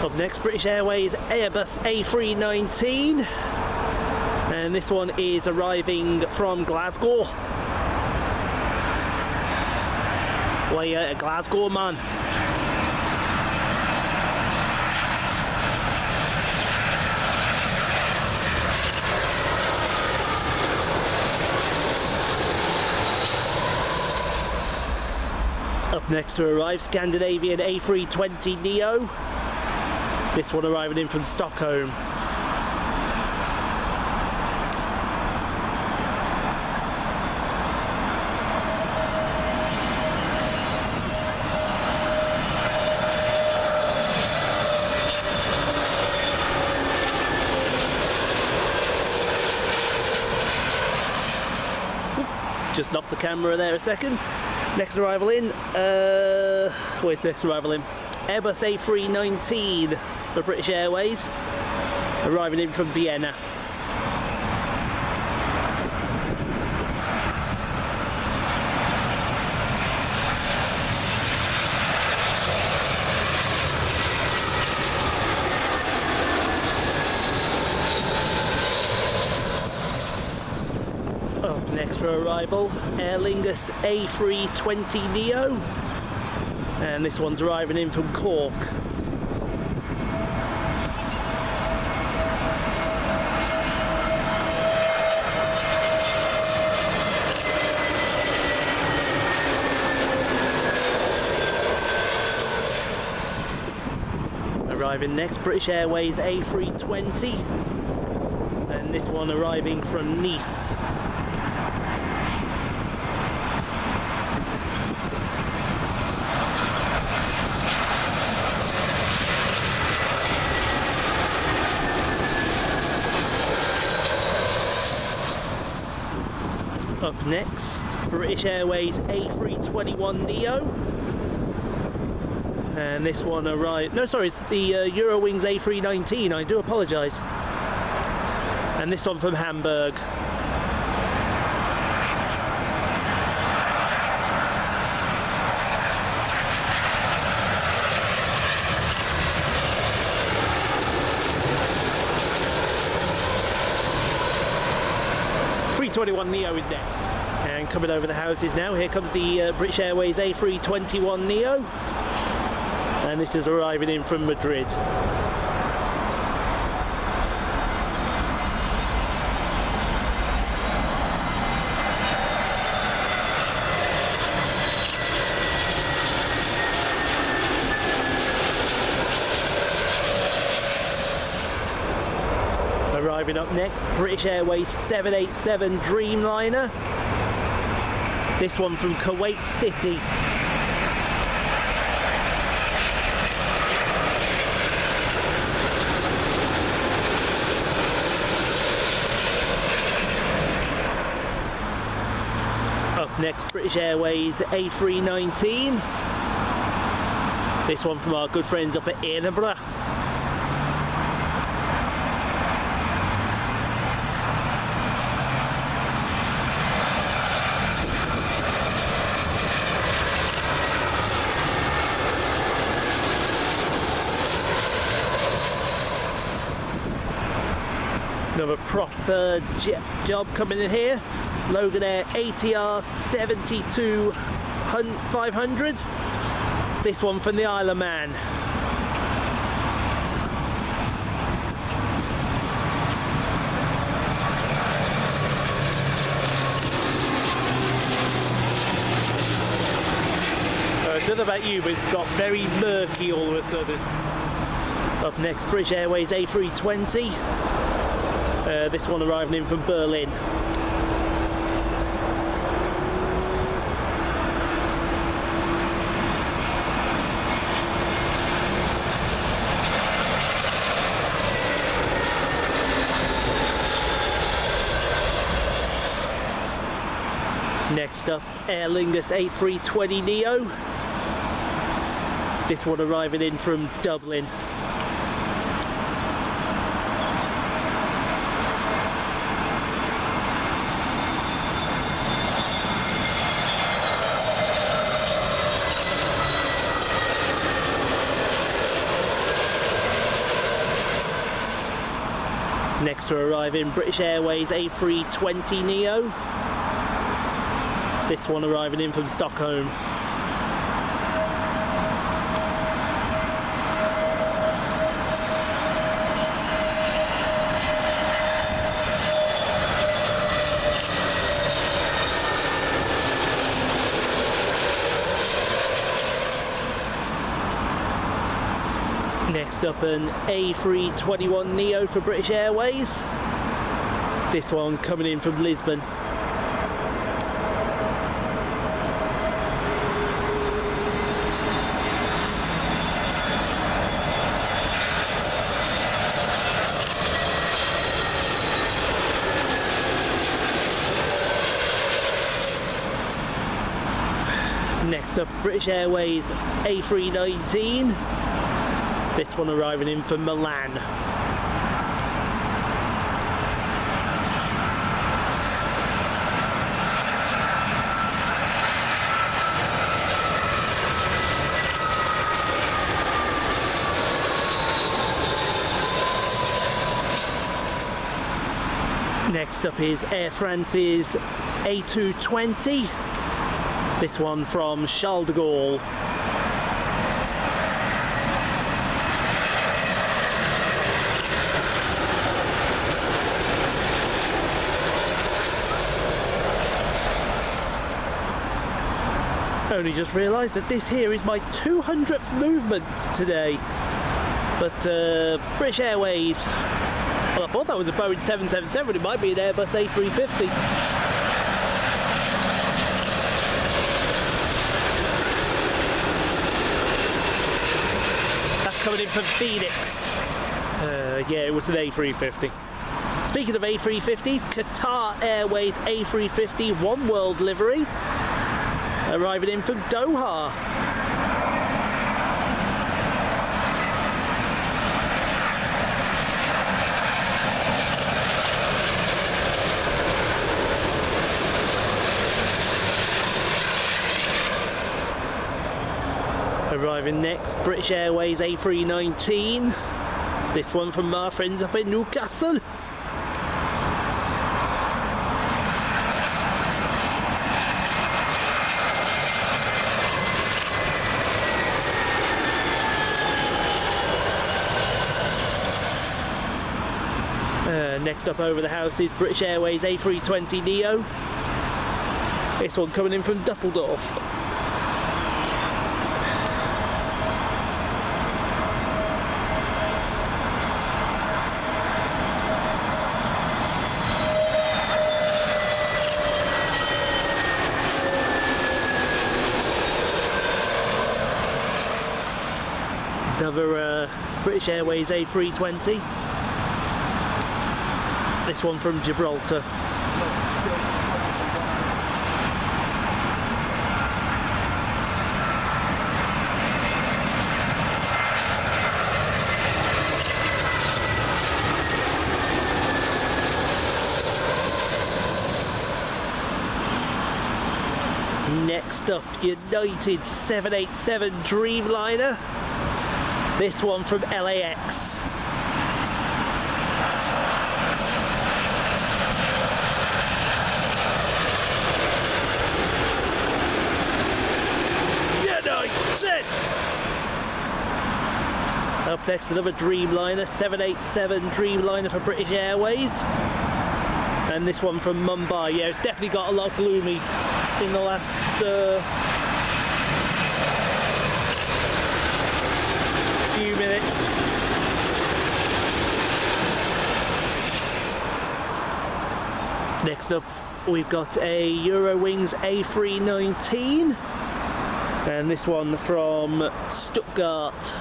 Up next, British Airways Airbus A319. And this one is arriving from Glasgow. Well, yeah, a Glasgow man. Up next to arrive, Scandinavian A320neo. This one arriving in from Stockholm. Just knocked the camera there a second. Next arrival in, where's the next arrival in? Airbus A319 for British Airways, arriving in from Vienna. Up next for arrival, Aer Lingus A320neo, and this one's arriving in from Cork. Arriving next, British Airways A320, and this one arriving from Nice. Up next, British Airways A321neo, and this one arrived, no sorry, it's the Eurowings A319, I do apologise, and this one from Hamburg. A321neo is next. And coming over the houses now, here comes the British Airways A321neo. And this is arriving in from Madrid. Arriving up next, British Airways 787 Dreamliner. This one from Kuwait City. Up next, British Airways A319. This one from our good friends up at Edinburgh. Another proper jet job coming in here. Logan Air ATR 72500. This one from the Isle of Man. I don't know about you, but it's got very murky all of a sudden. Up next, British Airways A320. This one arriving in from Berlin. Next up, Aer Lingus A320neo. This one arriving in from Dublin. Next to arrive in British Airways A320neo. This one arriving in from Stockholm. Next up, an A321neo for British Airways. This one coming in from Lisbon. Next up, British Airways A319. This one arriving in from Milan. Next up is Air France's A220. This one from Charles de Gaulle. Only just realised that this here is my 200th movement today. But British Airways, well, I thought that was a Boeing 777, it might be an Airbus A350. That's coming in from Phoenix. Yeah, it was an A350. Speaking of A350s, Qatar Airways A350 One World livery. Arriving in from Doha. Arriving next, British Airways A319. This one from our friends up in Newcastle. Next up over the house is British Airways A320neo. This one coming in from Dusseldorf. Another British Airways A320. This one from Gibraltar. Next up, United 787 Dreamliner. This one from LAX. United! Up next, another Dreamliner, 787 Dreamliner for British Airways. And this one from Mumbai. Yeah, it's definitely got a lot gloomy in the last few minutes. Next up, we've got a Eurowings A319, and this one from Stuttgart.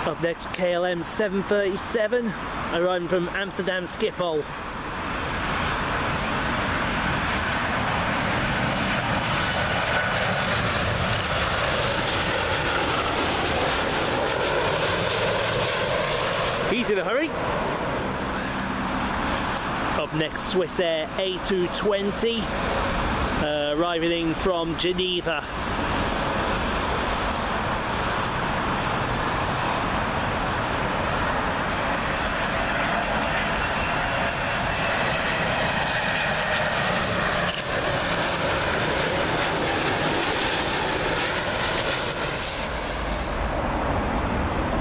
Up next, KLM 737, arriving from Amsterdam Schiphol. He's in a hurry. Up next, Swiss Air A220, arriving in from Geneva.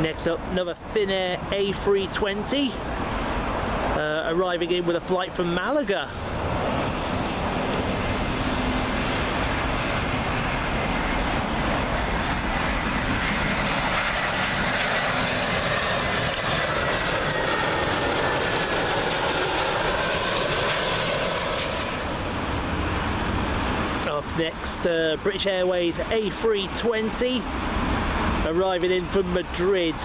Next up, another FinnAir A320, arriving in with a flight from Malaga. Up next, British Airways A320, arriving in from Madrid.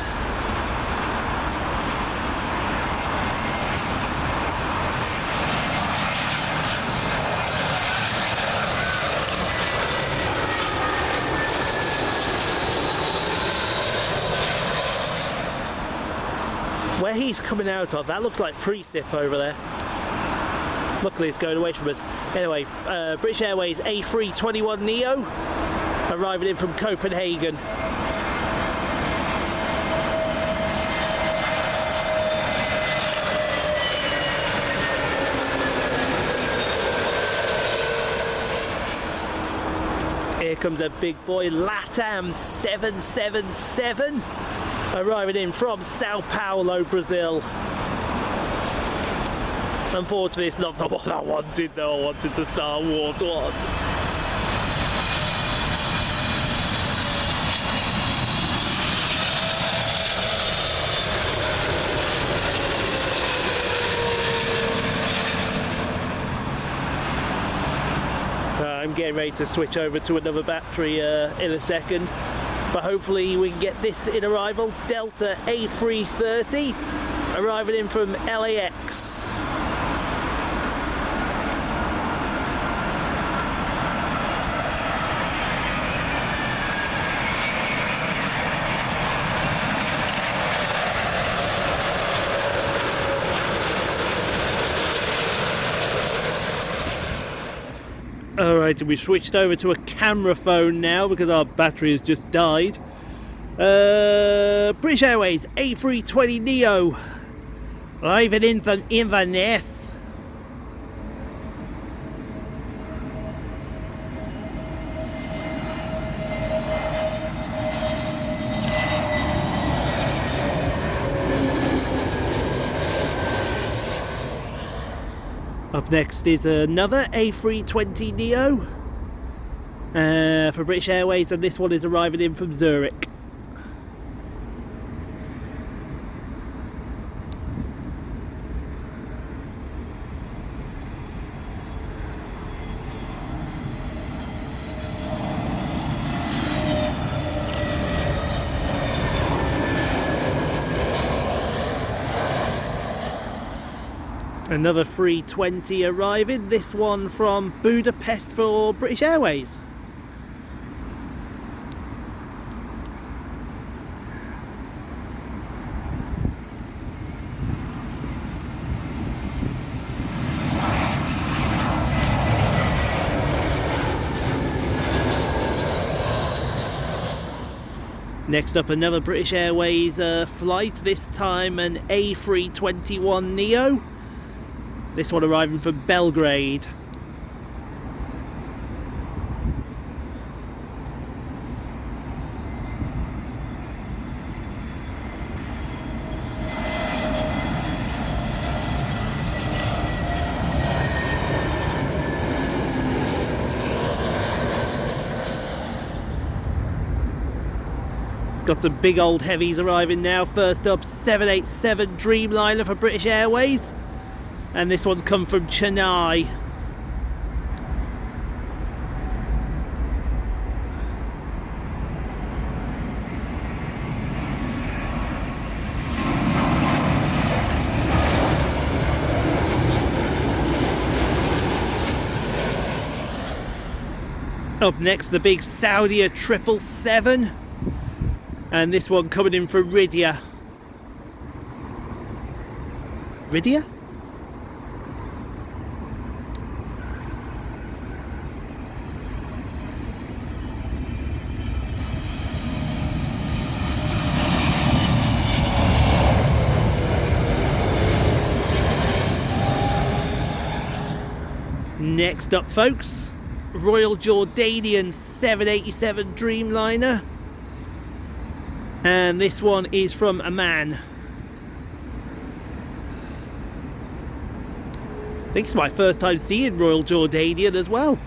Where he's coming out of, that looks like precip over there. Luckily it's going away from us. Anyway, British Airways A321neo, arriving in from Copenhagen. Here comes a big boy, Latam 777, arriving in from Sao Paulo, Brazil. Unfortunately, it's not the one I wanted, though. I wanted the Star Wars one. I'm getting ready to switch over to another battery in a second, but hopefully we can get this in arrival. Delta A330, arriving in from LAX. Alright, and we switched over to a camera phone now because our battery has just died. British Airways A320neo, arriving in from Inverness. Up next is another A320neo for British Airways, and this one is arriving in from Zurich. Another 320 arriving, this one from Budapest for British Airways. Next up, another British Airways flight, this time an A321neo. This one arriving from Belgrade. Got some big old heavies arriving now. First up, 787 Dreamliner for British Airways. And this one's come from Chennai. Up next, the big Saudia 777. And this one coming in from Rydia. Rydia? Next up, folks, Royal Jordanian 787 Dreamliner. And this one is from Amman. I think it's my first time seeing Royal Jordanian as well.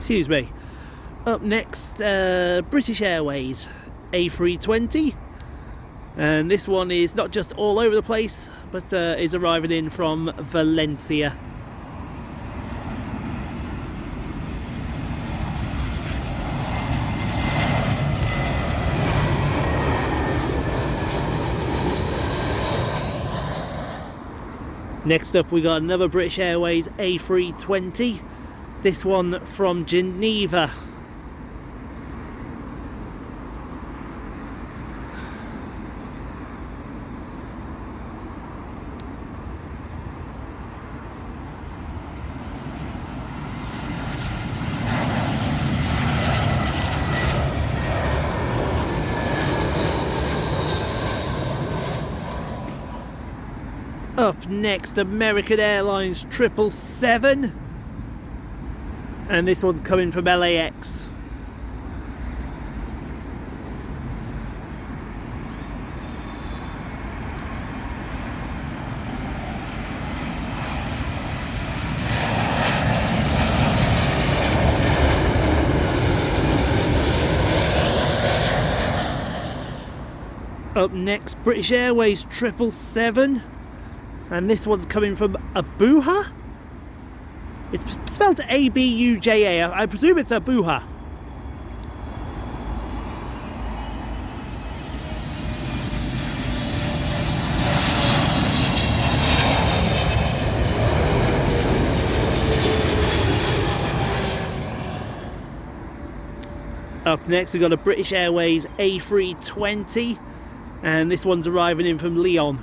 Excuse me. Up next, British Airways A320, and this one is not just all over the place, but is arriving in from Valencia. Next up, we got another British Airways A320, this one from Geneva. Up next, American Airlines 777, and this one's coming from LAX. Up next, British Airways 777. And this one's coming from Abuja? It's spelled A-B-U-J-A. I presume it's Abuja. Up next, we've got a British Airways A320. And this one's arriving in from Lyon.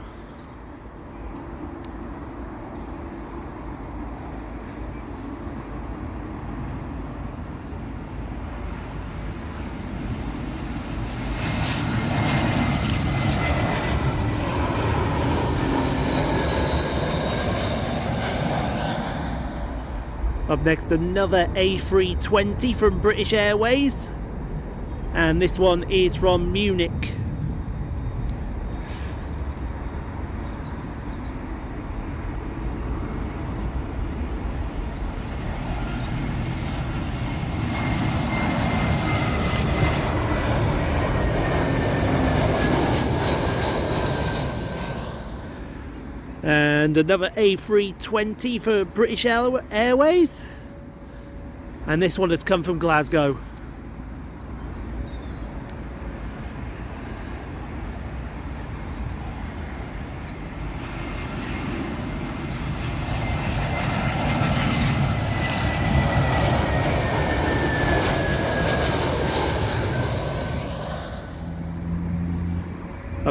Up next, another A320 from British Airways, and this one is from Munich. And another A320 for British Airways, and this one has come from Glasgow.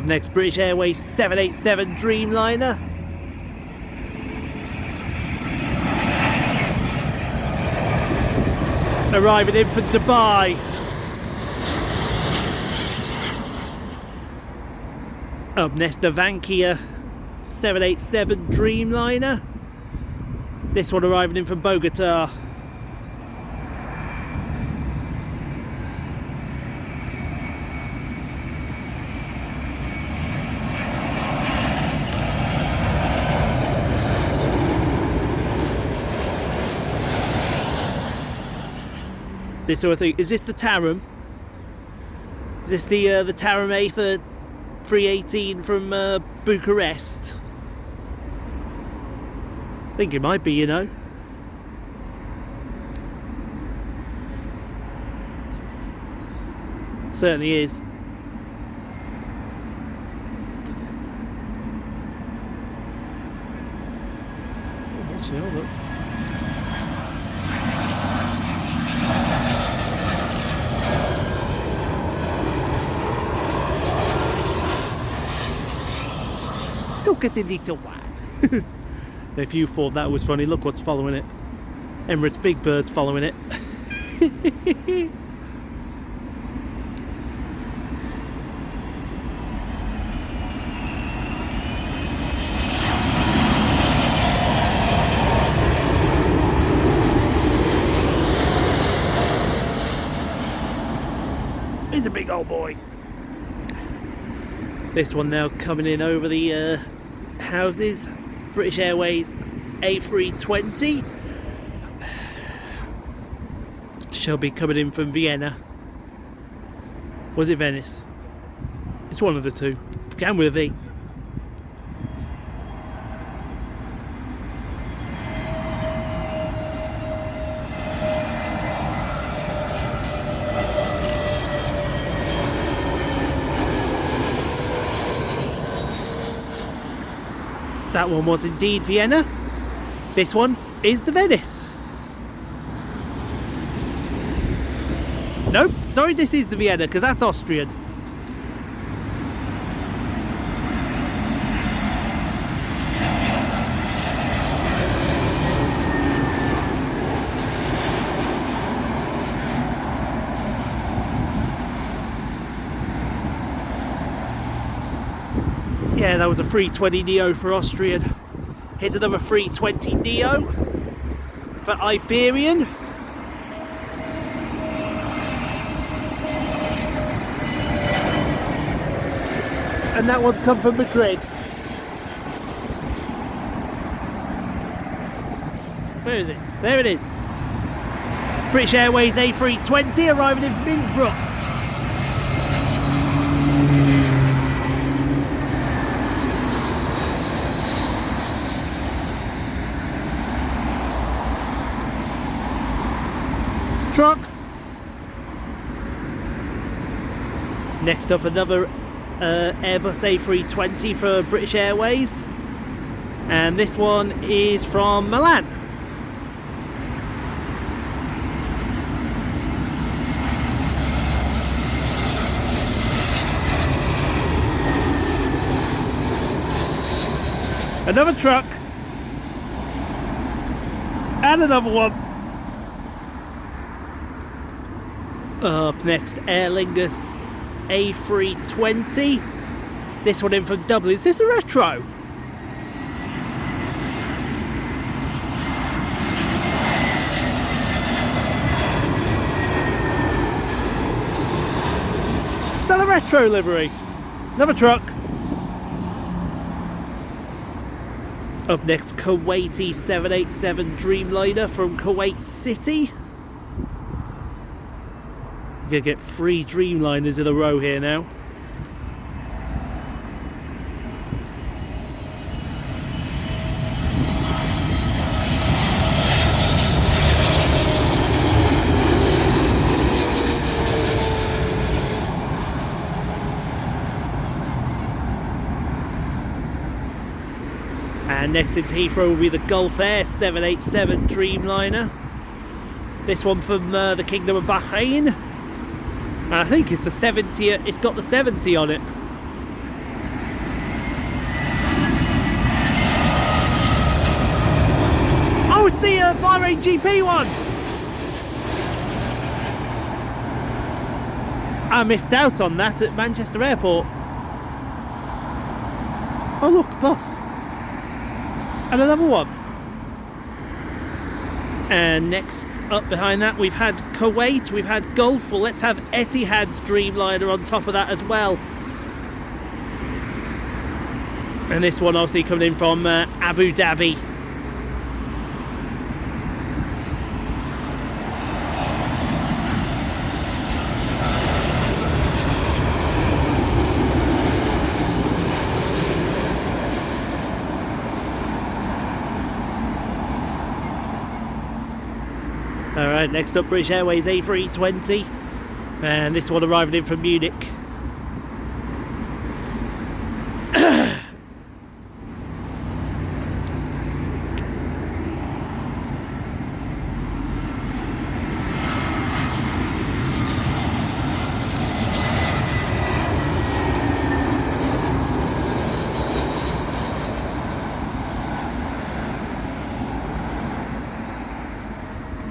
Up next, British Airways 787 Dreamliner. Arriving in from Dubai. Up next, Avancia 787 Dreamliner. This one arriving in from Bogota. Is this sort of thing? Is this the Taram? Is this the Taram A318 from Bucharest? I think it might be, you know. Certainly is. Actually, hold up. Look at the little one. If you thought that was funny, look what's following it. Emirates Big Bird's following it. He's a big old boy. This one now coming in over the houses. British Airways A320 shall be coming in from Vienna. Was it Venice? It's one of the two. Began with a V. That one was indeed Vienna. This one is the Venice. Nope, sorry, this is the Vienna because that's Austrian. Yeah, that was a 320 Neo for Austrian. Here's another 320 Neo for Iberian. And that one's come from Madrid. Where is it? There it is. British Airways A320 arriving in from Innsbruck. Truck. Next up, another Airbus A320 for British Airways, and this one is from Milan. Another truck and another one. Up next, Aer Lingus A320. This one in from Dublin. Is this a retro? Is that a retro livery? Another truck. Up next, Kuwaiti 787 Dreamliner from Kuwait City. You're gonna get 3 Dreamliners in a row here now. And next into Heathrow will be the Gulf Air 787 Dreamliner. This one from the Kingdom of Bahrain. And I think it's the 70. It's got the 70 on it. Bahrain GP one. I missed out on that at Manchester Airport. Oh look, bus. And another one. And next up behind that we've had Kuwait, we've had Gulf. Well, let's have Etihad's Dreamliner on top of that as well. And this one obviously coming in from Abu Dhabi. Alright, next up British Airways A320, and this one arriving in from Munich.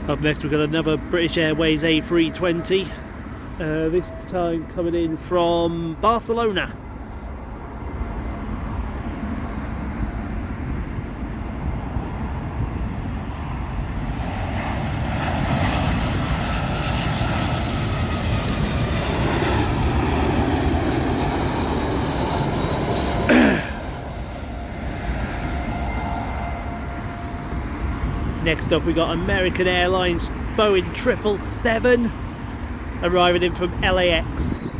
Up next we've got another British Airways A320, this time coming in from Barcelona. Next up we got American Airlines Boeing 777 arriving in from LAX.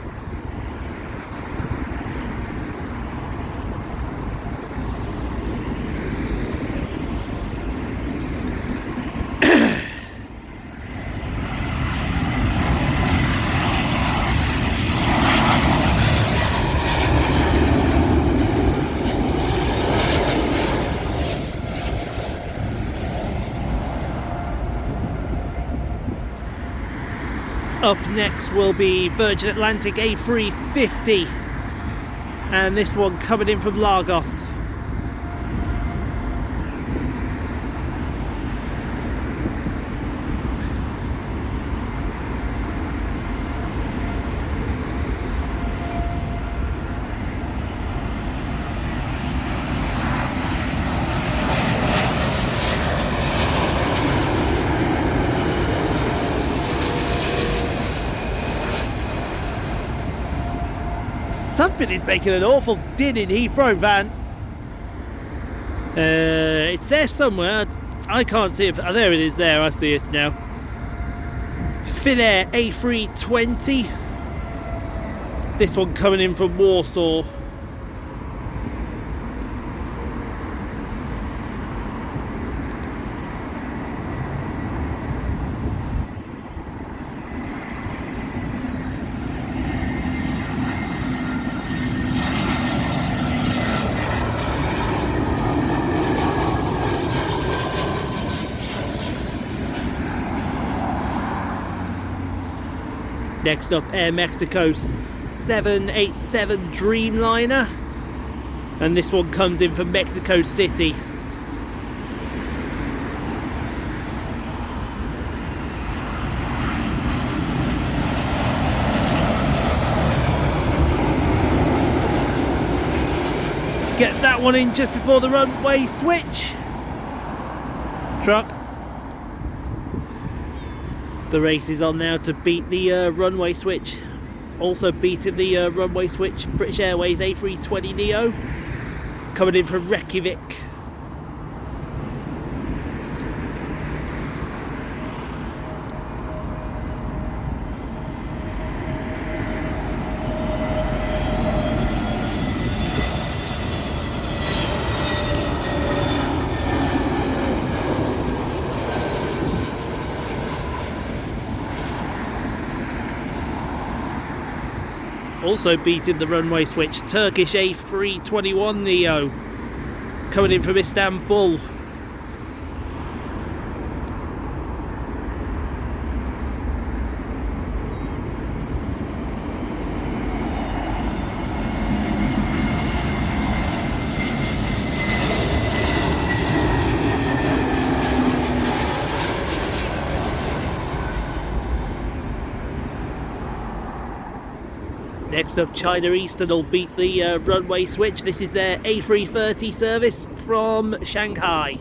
Up next will be Virgin Atlantic A350, and this one coming in from Lagos. Something is making an awful din in Heathrow, van. It's there somewhere. I can't see it. Oh, there it is there. I see it now. FinnAir A320. This one coming in from Warsaw. Next up, Aeromexico 787 Dreamliner, and this one comes in from Mexico City. Get that one in just before the runway switch. Truck. The race is on now to beat the runway switch. Also beating the runway switch, British Airways A320neo coming in from Reykjavik. Also beating the runway switch, Turkish A321neo coming in from Istanbul. Next up, China Eastern will beat the runway switch. This is their A330 service from Shanghai.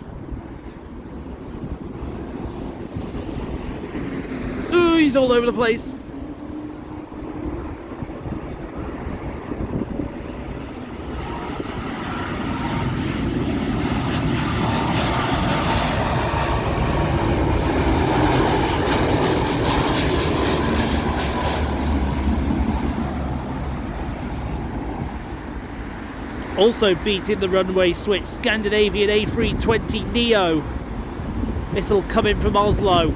Ooh, he's all over the place. Also beating the runway switch, Scandinavian A320neo. This will come in from Oslo.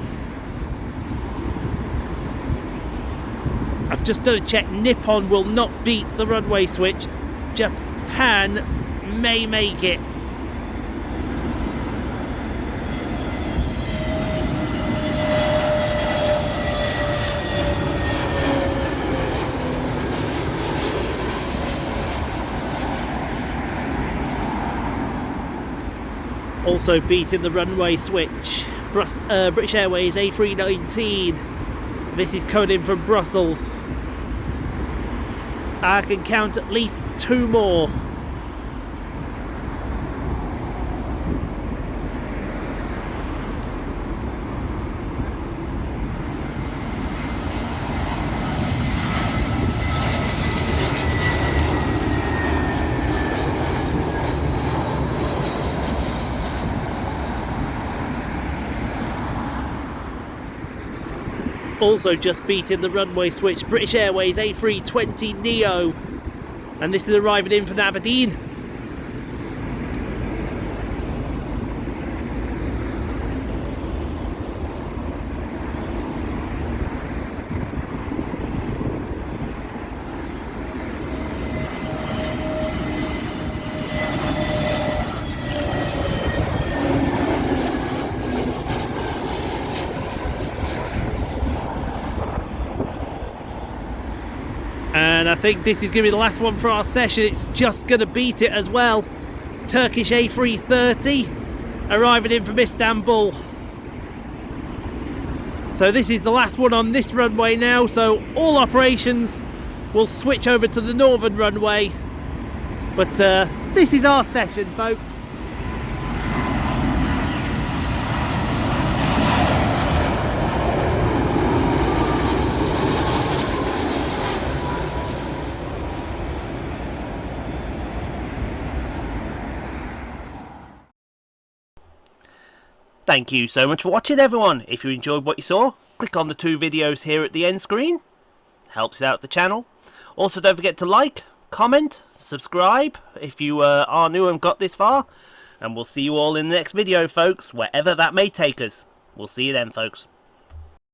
I've just done a check. Nippon will not beat the runway switch. Japan may make it. Also beating the runway switch, British Airways A319. This is coming in from Brussels. I can count at least 2 more. Also just beating the runway switch, British Airways A320neo, and this is arriving in from Aberdeen. And I think this is going to be the last one for our session. It's just going to beat it as well. Turkish A330 arriving in from Istanbul. So this is the last one on this runway now. So all operations will switch over to the northern runway. But this is our session, folks. Thank you so much for watching, everyone. If you enjoyed what you saw, click on the 2 videos here at the end screen. Helps out the channel. Also, don't forget to like, comment, subscribe if you are new and got this far. And we'll see you all in the next video, folks, wherever that may take us. We'll see you then, folks.